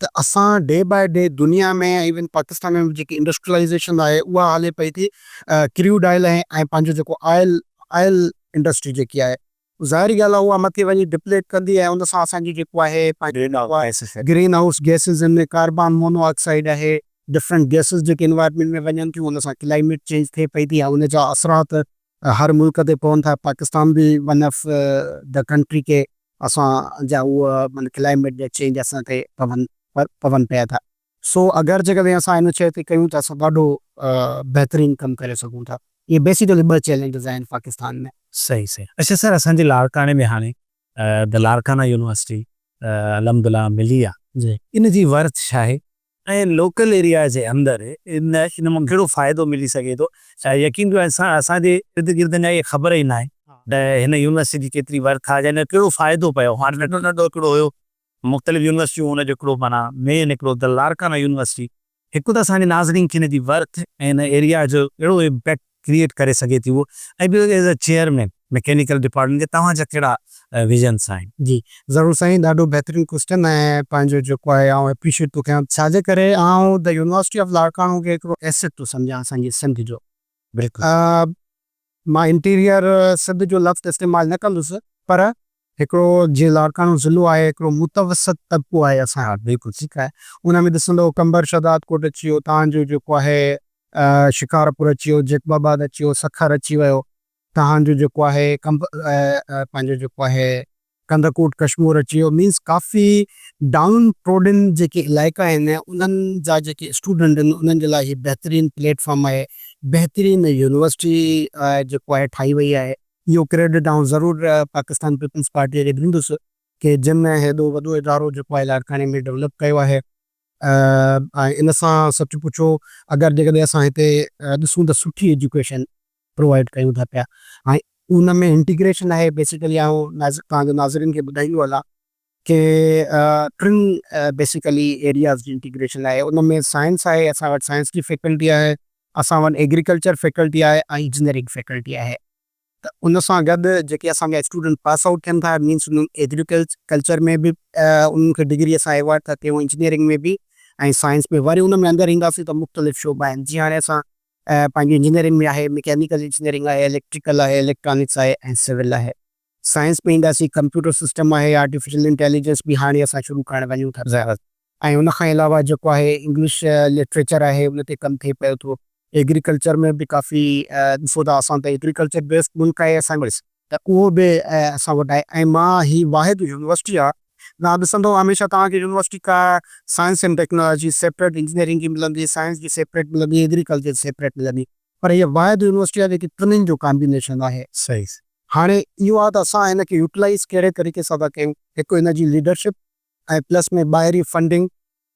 त असां डे बाय डे दुनिया में इवन पाकिस्तान में जेकी इंडस्ट्रियलाइज़ेशन आहे उहा हले पई थी क्रूड ऑयल ऐं पंहिंजो जेको ऑयल इंडस्ट्री जेकी आहे ज़ाहिरी ॻाल्हि आहे उहा मथे वञी डिप्लेट कंदी ऐं उन सां असांजी जेको आहे ग्रीन हाउस गैसिस आहिनि, कार्बन मोनोऑक्साइड आहे, डिफरेंट गैसिस जेके इन्वायरमेंट में वञनि थियूं, उन सां क्लाइमेट चेंज थिए पई थी ऐं उन जा असरात हर मुल्क ते पवनि था। पाकिस्तान बि वन ऑफ द कंट्री के असां जा उहा माना क्लाइमेट जा चेंज असां ते पवनि पिया था। सो अगरि जेकॾहिं असां इन शइ ते कयूं त असां ॾाढो बहितरीनु कमु करे सघूं था। इहे बेसिकली 2 चैलेंजिस आहिनि पाकिस्तान में। सही सही। अच्छा सर, असांजे लाड़काने में हाणे द लाड़काना यूनिवर्सिटी अलहमदुल्ला मिली आहे जी, इन जी वर्थ छा आहे ऐं लोकल एरिया जे अंदरि इन मां कहिड़ो फ़ाइदो मिली सघे थो? यकीन कयो असांजे इर्द गिर्द अञा इहे ख़बर ई न आहे त हिन यूनिवर्सिटी जी केतिरी वर्थ आहे या हिन कहिड़ो फ़ाइदो पियो। हाणे नंढो नंढो हिकिड़ो हुयो मुख़्तलिफ़ यूनिवर्सिटियूं, हुनजो हिकिड़ो माना मेन हिकिड़ो द लाड़काना यूनिवर्सिटी हिकु त असांजे नाज़रीन खे हिन जी वर्थ ऐं हिन एरिया जो अहिड़ो इम्पैक्ट क्रिएट करे सघे थी उहो, ऐं ॿियो as a chairman mechanical department जे तव्हांजा कहिड़ा विजन्स आहिनि? जी ज़रूरु साईं, ॾाढो बहितरीनु क्वेश्चन ऐं पंहिंजो जेको आहे आउं एप्रिशिएट थो कयां। छाजे करे आउं द यूनिवर्सिटी ऑफ लाड़काणो खे हिकिड़ो एसेट थो सम्झां असांजी सिंध जो। बिल्कुलु। मां इंटीरियर सिंध जो लफ़्ज़ इस्तेमालु न कंदुसि, पर हिकिड़ो जीअं लाड़काणो ज़िलो आहे, हिकिड़ो मुतवसत तबिको आहे असां वटि, बिल्कुलु ठीकु आहे। उन में ॾिसंदो कंबर शदाद कोट अची वियो, तव्हांजो जेको आहे शिकारपुर अची वियो, जेकबाबाद अची वियो, सखर अची वियो, तव्हांजो जेको आहे पंहिंजो जेको आहे कंदकोट कश्मीर अची वियो। मीन्स काफ़ी डाउन प्रोडन जेके इलाइक़ा आहिनि उन्हनि जा जेके स्टूडेंट आहिनि उन्हनि जे लाइ हीअ बहितरीनु प्लेटफॉर्म आहे, बहितरीनु यूनिवर्सिटी जेको आहे ठाही वई आहे। इहो क्रेडिट आउं ज़रूरु पाकिस्तान पीपल्स पार्टीअ खे ॾींदुसि कि जिन हेॾो वॾो इदारो जेको आहे लाड़काणे में डेवलप कयो आहे। ऐं इन सां सच पुछो अगरि जेकॾहिं असां हिते ॾिसूं त सुठी एजुकेशन प्रोवाइड कयूं था पिया, ऐं उन में इंटीग्रेशन आहे। बेसिकली आउं तव्हांजे नाज़रीन खे ॿुधाईंदो हलां कि टिनि बेसिकली एरियाज़ जी इंटीग्रेशन आहे। उन में साइंस आहे, असां वटि साइंस जी फैकल्टी आहे, असां वटि एग्रीकल्चर फैकल्टी आहे ऐं इंजीनियरिंग फैकल्टी आहे। त उन सां गॾु जेके असांजा स्टूडेंट पास आउट थियनि था, मीन्स उन्हनि एग्रीकल्चर में बि उन्हनि खे डिग्री असां अवॉर्ड था कयूं, इंजीनियरिंग में बि ऐं साइंस में। वरी उन में अंदरि ईंदासीं त मुख़्तलिफ़ शोबा आहिनि। जीअं हाणे असां पंहिंजी इंजीनियरिंग में आहे, मैकेनिकल इंजीनियरिंग आहे, इलेक्ट्रिकल आहे, इलेक्ट्रॉनिक्स आहे ऐं सिविल आहे। साइंस में ईंदासीं कंप्यूटर सिस्टम आहे, आर्टिफिशियल इंटेलिजेंस बि हाणे असां शुरू करणु वञूं था। ऐं उन खां अलावा जेको आहे इंग्लिश लिटरेचर आहे, उन ते कमु थिए पियो थो। एग्रीकल्चर में बि काफ़ी ॾिसो था असां त एग्रीकल्चर बेस्ड मुल्क आहे असां वटि, त उहो बि असां वटि आहे। ऐं मां ही वाहिद यूनिवर्सिटी आहे, तव्हां ॾिसंदो हमेशह तव्हांखे यूनिवर्सिटी का science and technology separate, engineering जी मिलंदी, साइंस जी सेपरेट मिलंदी, एग्रीकल्चर सेपरेट मिलंदी, पर हीअ वाहिद यूनिवर्सिटी आहे जेकी टिनिनि जो कॉम्बिनेशन आहे। सही। हाणे इहो आहे त असां हिन खे यूटिलाइज़ कहिड़े तरीक़े सां था कयूं। हिकु हिन जी लीडरशिप ऐं प्लस में ॿाहिरी फंडिंग,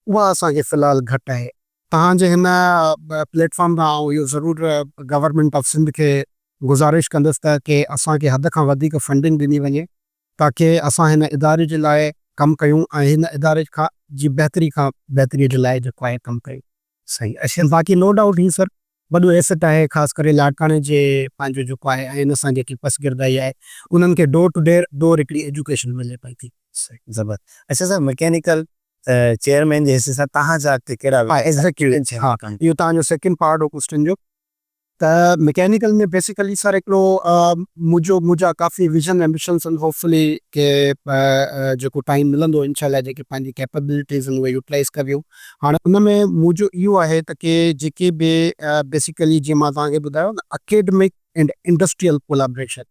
उहा असांखे फ़िलहालु घटि आहे। तव्हांजे हिन प्लेटफॉर्म तां आउं इहो ज़रूरु गवर्नमेंट ऑफ सिंध खे गुज़ारिश कंदुसि त कि असांखे हद खां वधीक फंडिंग ॾिनी वञे ताकी असां हिन इदारे जे लाइ कमु कयूं ऐं हिन इदारे खां जी बहितरी खां बहितरीअ जे लाइ जेको आहे कमु कयूं। सही। अच्छा, बाक़ी नो डाउट ही सर वॾो एसेट आहे, ख़ासि करे लाड़काणे जे पंहिंजो जेको आहे ऐं हिन सां जेकी पसगिरदाई आहे उन्हनि खे डोर टू डोर हिकिड़ी एजुकेशन मिले पई थी। सही, ज़बरदस्त। अच्छा सर, मैकेनिकल चेयरमैन जे हिसे सां तव्हांजा अॻिते कहिड़ा? हा, इहो तव्हांजो सेकेंड पार्ट हो क्वेश्चन जो। त मैकेनिकल में बेसिकली सर हिकिड़ो मुंहिंजा काफ़ी विजन एम्बिशन्स आहिनि। होपफुली के जेको टाइम मिलंदो इंशाल्लाह जेके पंहिंजी कैपेबिलिटीज़ आहिनि उहे यूटिलाइज़ करियूं। हाणे उन में मुंहिंजो इहो आहे त कि जेके बि बेसिकली जीअं मां तव्हांखे ॿुधायो न अकेडमिक एंड इंडस्ट्रियल कोलाब्रेशन,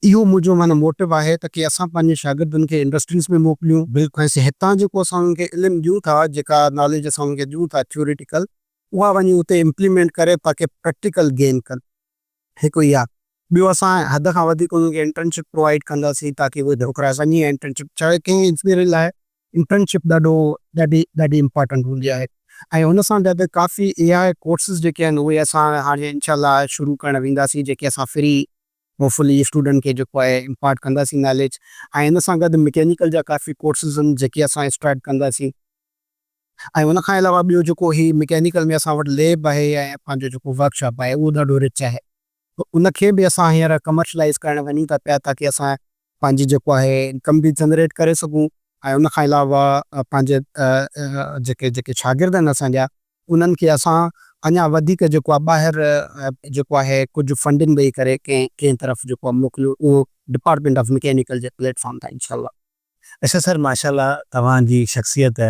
इहो मुंहिंजो माना मोटिव आहे त कि असां पंहिंजे शागिर्दनि खे इंडस्ट्रीज़ में मोकिलियूं। बिल्कुलु ऐं हितां जेको असां उन्हनि खे इल्मु ॾियूं था, जेका नॉलेज असां उन्हनि खे ॾियूं था थ्योरिटिकल, उहा वञी उते इम्प्लीमेंट करे ताकी प्रैक्टिकल गेन कनि। हिकु इहा। ॿियो असां हद खां वधीक उन्हनि खे इंटर्नशिप प्रोवाइड कंदासीं ताकी उहे ढोकरा वञी इंटर्नशिप, चाहे कंहिं इंजीनियर लाइ इंटर्नशिप ॾाढी इंपॉर्टेंट हूंदी आहे। ऐं हुन सां गॾु काफ़ी AI कोर्सिस जेके आहिनि उहे असां हाणे इंशाल्लाह शुरू करणु वेंदासीं, जेके असां फ्री होपफुली स्टूडेंट खे जेको आहे इम्पार्ट कंदासीं नॉलेज। ऐं हिन सां गॾु मैकेनिकल जा काफ़ी कोर्सिस आहिनि जेके असां स्टार्ट कंदासीं। ऐं हुन खां अलावा ॿियो जेको ही मैकेनिकल में असां वटि लैब आहे ऐं पंहिंजो जेको वर्कशॉप आहे उहो ॾाढो रिच आहे। उनखे बि असां हींअर कमर्शलाइज़ करणु वञूं था पिया ताकी असां पंहिंजी जेको आहे इनकम बि जनरेट करे सघूं। ऐं उन खां अलावा पंहिंजे जेके शागिर्द आहिनि असांजा, उन्हनि खे असां अञा वधीक जेको आहे ॿाहिरि जेको आहे कुझु फंडिंग ॾेई करे कंहिं तरफ़ जेको आहे मोकिलियो, उहो department of mechanical J platform तां इंशाल्लाह। अच्छा सर, माशाल्लाह तव्हांजी शख़्सियत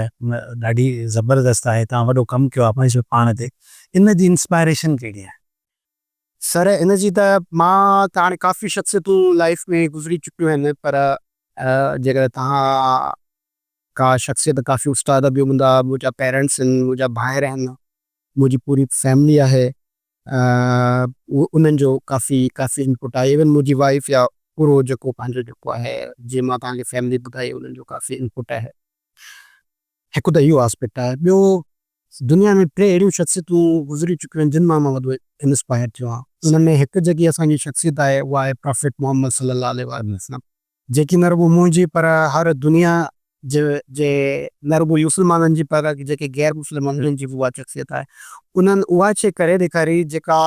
ॾाढी ज़बरदस्त आहे। तव्हां वॾो कमु कयो आहे पंहिंजे पाण ते। इन जी इंस्पायरेशन कहिड़ी आहे? सर इन जी त मां त हाणे काफ़ी शख़्सियतूं लाइफ में गुज़री चुकियूं आहिनि, पर जेकर तव्हां का शख़्सियत काफ़ी उस्ताद बि हूंदा, मुंहिंजा पेरेंट्स आहिनि, मुंहिंजा भाइर आहिनि, मुंहिंजी पूरी फैमिली आहे, उन्हनि जो काफ़ी इनपुट आहे। इवन मुंहिंजी वाइफ या पूरो जेको पंहिंजो जेको आहे जीअं मां तव्हांखे फैमिली ॿुधाई, उन्हनि जो काफ़ी इनपुट आहे। हिकु त इहो आस्पेक्ट आहे। ॿियो दुनिया में 3 अहिड़ियूं शख़्सियतूं गुज़री चुकियूं आहिनि जिन मां वॾो इंस्पायर थियो आहे। उन में हिकु जेकी असांजी शख़्सियत आहे उहा आहे प्रॉफिट मोहम्मद सल्लल्लाहु अलैहि वसल्लम, जेकी न रुॻो मुंहिंजी पर हर दुनिया जे न रुगो मुस्लमाननि जी पर जेके गैर मुस्लमाननि जी उहा शख़्सियत आहे उन्हनि उहा शइ करे ॾेखारी जेका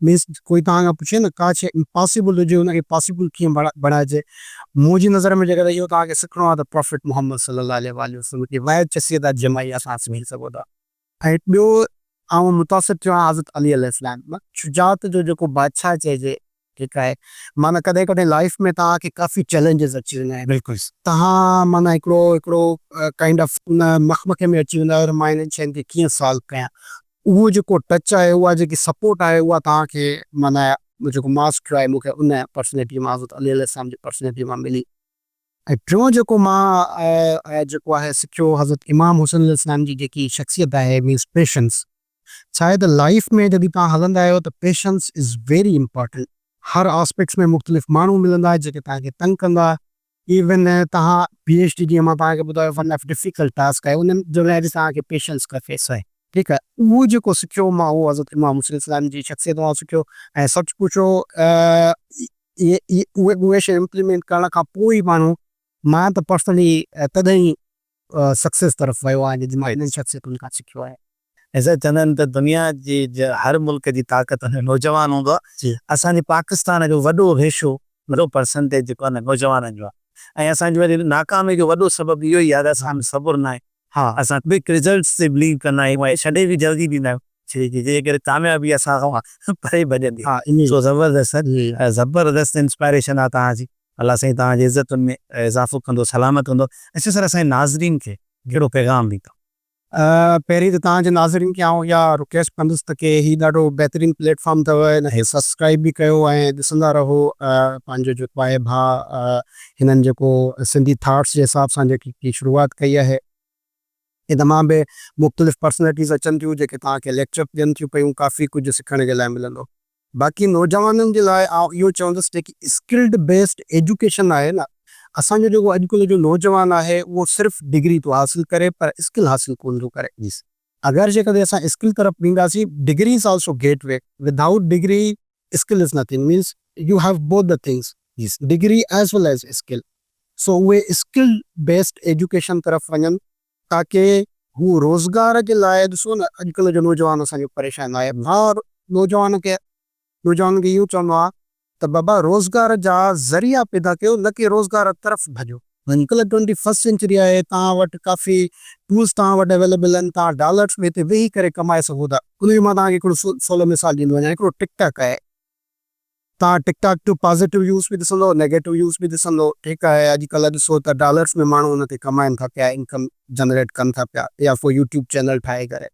मीन्स कोई तव्हां खां पुछे न का शइ इम्पॉसिबल हुजे उनखे पॉसिबल कीअं बणाइजे। मुंहिंजी नज़र में जेकॾहिं इहो तव्हांखे सिखणो आहे त प्रॉफिट मोहम्मद सल्लल्लाहु अलैहि वसल्लम जी वाहिद शख़्सियत आहे जंहिंमां असां सिखी सघूं था। ऐं ॿियो आउं मुतासिर थियो आहियां हज़रत अली अलैहिस्सलाम शुजात जो जेको बादशाह चइजे ठीकु आहे। माना कॾहिं कॾहिं लाइफ में तव्हांखे काफ़ी चैलेंजिस अची वेंदा आहिनि बिल्कुलु तव्हां माना हिकिड़ो हिकिड़ो काइंड ऑफ उन मखमखे में अची वेंदा आहियो त मां हिननि शयुनि खे कीअं सॉल्व कयां। उहो जेको टच आहे उहा जेकी सपोर्ट आहे उहा तव्हांखे माना जेको मास्टर आहे मूंखे उन पर्सनैलिटी मां हज़रत अली अलैहिस्सलाम जी पर्सनैलिटी मां मिली। ऐं टियों जेको मां जेको आहे सिखियो हज़रत इमाम हुसैन अलैहिस्सलाम जी जेकी शख़्सियत आहे मीन्स पेशेंस। शायदि लाइफ में जॾहिं तव्हां हलंदा आहियो त पेशेंस इज़ वेरी इंपॉर्टेंट। हर आस्पेक्ट्स में मुख़्तलिफ़ माण्हू मिलंदा जेके तव्हांखे तंग कंदा। इवन तव्हां PhD जीअं मां तव्हांखे ॿुधायो वन ऑफ डिफिकल्ट टास्क आहे उन्हनि जे लाइ बि तव्हांखे पेशेंस का फेस आहे ठीकु आहे। उहो जेको सिखियो मां उहो हज़रत इमाम हुसैन अलैहिस्सलाम जी शख़्सियत मां सिखियो। ऐं सच पुछो उहे शइ इम्प्लीमेंट करण खां पोइ ई माण्हू मां त पर्सनली तॾहिं सक्सेस तरफ़ वियो आहे जॾहिं मां हिननि शख़्सियतुनि खां सिखियो आहे। ऐसा चवंदा आहिनि त दुनिया जी हर मुल्क जी ताक़त हुन नौजवान हूंदो आहे। जी असांजे पाकिस्तान जो वॾो रेशो वॾो परसेंटेज जेको आहे न नौजवाननि जो आहे। ऐं असांजी वरी नाकामी जो वॾो सबबु इहो ई आहे त असां में सबुरु न आहे। हा असां क्विक रिज़ल्ट्स ते बिलीव कंदा आहियूं ऐं छॾे बि जल्दी ॾींदा आहियूं जंहिं करे कामयाबी असां खां परे भॼंदी हा इन सो ज़बरदस्त इंस्पायरेशन आहे तव्हांजी। अलाह साईं तव्हांजी इज़तुनि में इज़ाफ़ो कंदो सलामत हूंदो। ऐं सर असांजे नाज़रीन खे कहिड़ो पैगाम ॾींदो। पहिरीं त तव्हांजे नाज़रीन खे आउं इहा रिक्वेस्ट कंदुसि त की हीउ ॾाढो बहितरीनु प्लेटफॉर्म अथव हिन खे सब्सक्राइब बि कयो ऐं ॾिसंदा रहो पंहिंजो जेको आहे भाउ हिननि जेको सिंधी थाट्स जे हिसाब सां जेकी शुरूआत कई आहे इन मां बि मुख़्तलिफ़ पर्सनैलिटीज़ अचनि थियूं जेके तव्हांखे लेक्चर ॾियनि थियूं पियूं काफ़ी कुझु सिखण जे लाइ मिलंदो। बाक़ी नौजवाननि जे लाइ आउं इहो चवंदुसि जेकी स्किल्ड बेस्ड एजुकेशन आहे न असांजो जेको अॼुकल्ह जो नौजवान आहे उहो सिर्फ़ु डिग्री थो हासिलु करे पर स्किल हासिलु कोन थो करे। अगरि जेकॾहिं असां स्किल तरफ़ ॾींदासीं degree is also gateway without degree skill is nothing means you have both the things degree as well as skill. So उहे स्किल बेस्ड एजुकेशन तरफ़ वञनि ताकी हू रोज़गार जे लाइ ॾिसो न अॼुकल्ह जो नौजवान असांजो परेशान आहे। मां नौजवान खे इहो चवंदो आहे त बाबा रोज़गार जा ज़रिया पैदा कयो न की रोज़गार तरफ़ भॼो। अॼुकल्ह 21st सेंचुरी आहे तव्हां वटि काफ़ी टूल्स तव्हां वटि अवेलेबल आहिनि तव्हां डॉलर्स में हिते वेही करे कमाए सघो था। उन जो मां तव्हांखे हिकिड़ो सवलो मिसाल ॾींदो वञा हिकिड़ो टिकटॉक आहे तव्हां टिकटॉक जो पॉज़िटिव यूज़ बि ॾिसंदो नेगेटिव यूज़ बि ॾिसंदो ठीकु आहे। अॼुकल्ह ॾिसो त डॉलर्स में माण्हू हुन ते कमाइनि था पिया इनकम जनरेट कनि था पिया या पोइ यूट्यूब चैनल ठाहे करे।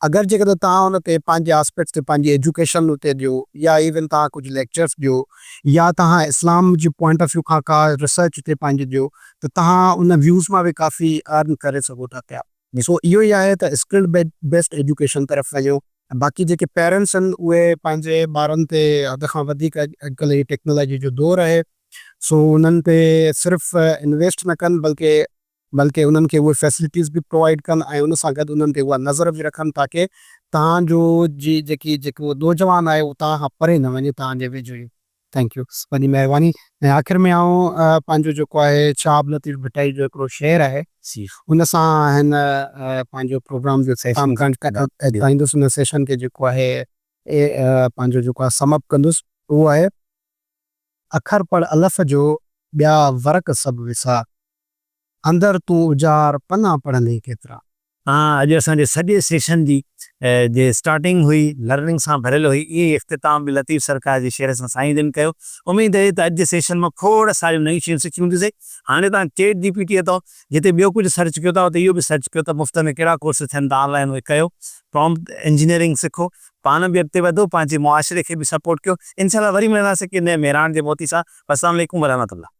अगरि जेकॾहिं तव्हां हुन ते पंहिंजे आस्पेक्ट्स ते पंहिंजी एजुकेशन उते ॾियो या इवन तव्हां कुझु लेक्चर्स ॾियो या तव्हां इस्लाम जे पॉइंट ऑफ व्यू खां का रिसर्च ते पंहिंजी ॾियो त तव्हां उन व्यूज़ मां बि काफ़ी अर्न करे सघो था पिया। सो इहो ई आहे त स्किल बेस्ड एजुकेशन तरफ़ वञो। बाक़ी जेके पेरेंट्स आहिनि उहे पंहिंजे ॿारनि ते हद खां वधीक अॼुकल्ह जी टेक्नोलॉजी जो दौरु आहे सो उन्हनि ते सिर्फ़ु इन्वेस्ट न कनि बल्कि उन्हनि खे उहे फैसिलिटीज़ बि प्रोवाइड कनि ऐं उन सां गॾु उन्हनि ते उहा नज़र बि रखनि ताकी तव्हांजो जेको नौजवान आहे उहो तव्हां खां परे न वञे तव्हांजे वेझो ई। थैंक यू वॾी महिरबानी। ऐं आख़िर में आउं पंहिंजो जेको आहे शाहब लतीफ़ भटाई जो हिकिड़ो शेर आहे उन सां हिन पंहिंजो प्रोग्राम जो ठाहींदुसि उन सेशन खे जेको आहे पंहिंजो जेको आहे समअप कंदुसि उहो आहे अखर पढ़ अलफ़ जो ॿिया वर्क सभु विसा अंदरि तूं उजार पना पढ़ंदे केतिरा। हाँ अॼु असांजे सॼे सेशन जी जे स्टार्टिंग हुई लर्निंग सां भरियल हुई इहे इख़्तिताम बि लतीफ़ सरकार जे शेर सां साईं जन कयो। उमेदु आहे त अॼु जे सेशन में खोड़ सारियूं नयूं शयूं सिखियूं हूंदियूं। हाणे तव्हां चैट GPT अथव जिते ॿियो कुझु सर्च कयो था उते इहो बि सर्च कयो त मुफ़्त में कहिड़ा कोर्स थियनि था ऑनलाइन उहे कयो प्रॉम्प्ट इंजीनियरिंग सिखो पाण बि अॻिते वधो पंहिंजे मुआशिरे खे बि सपोर्ट कयो। इंशाल्लाह वरी मिलंदासीं कि नए मेहरान जे मोती सां। अस्सलाम वालेकुम वरहमतुल्लाह।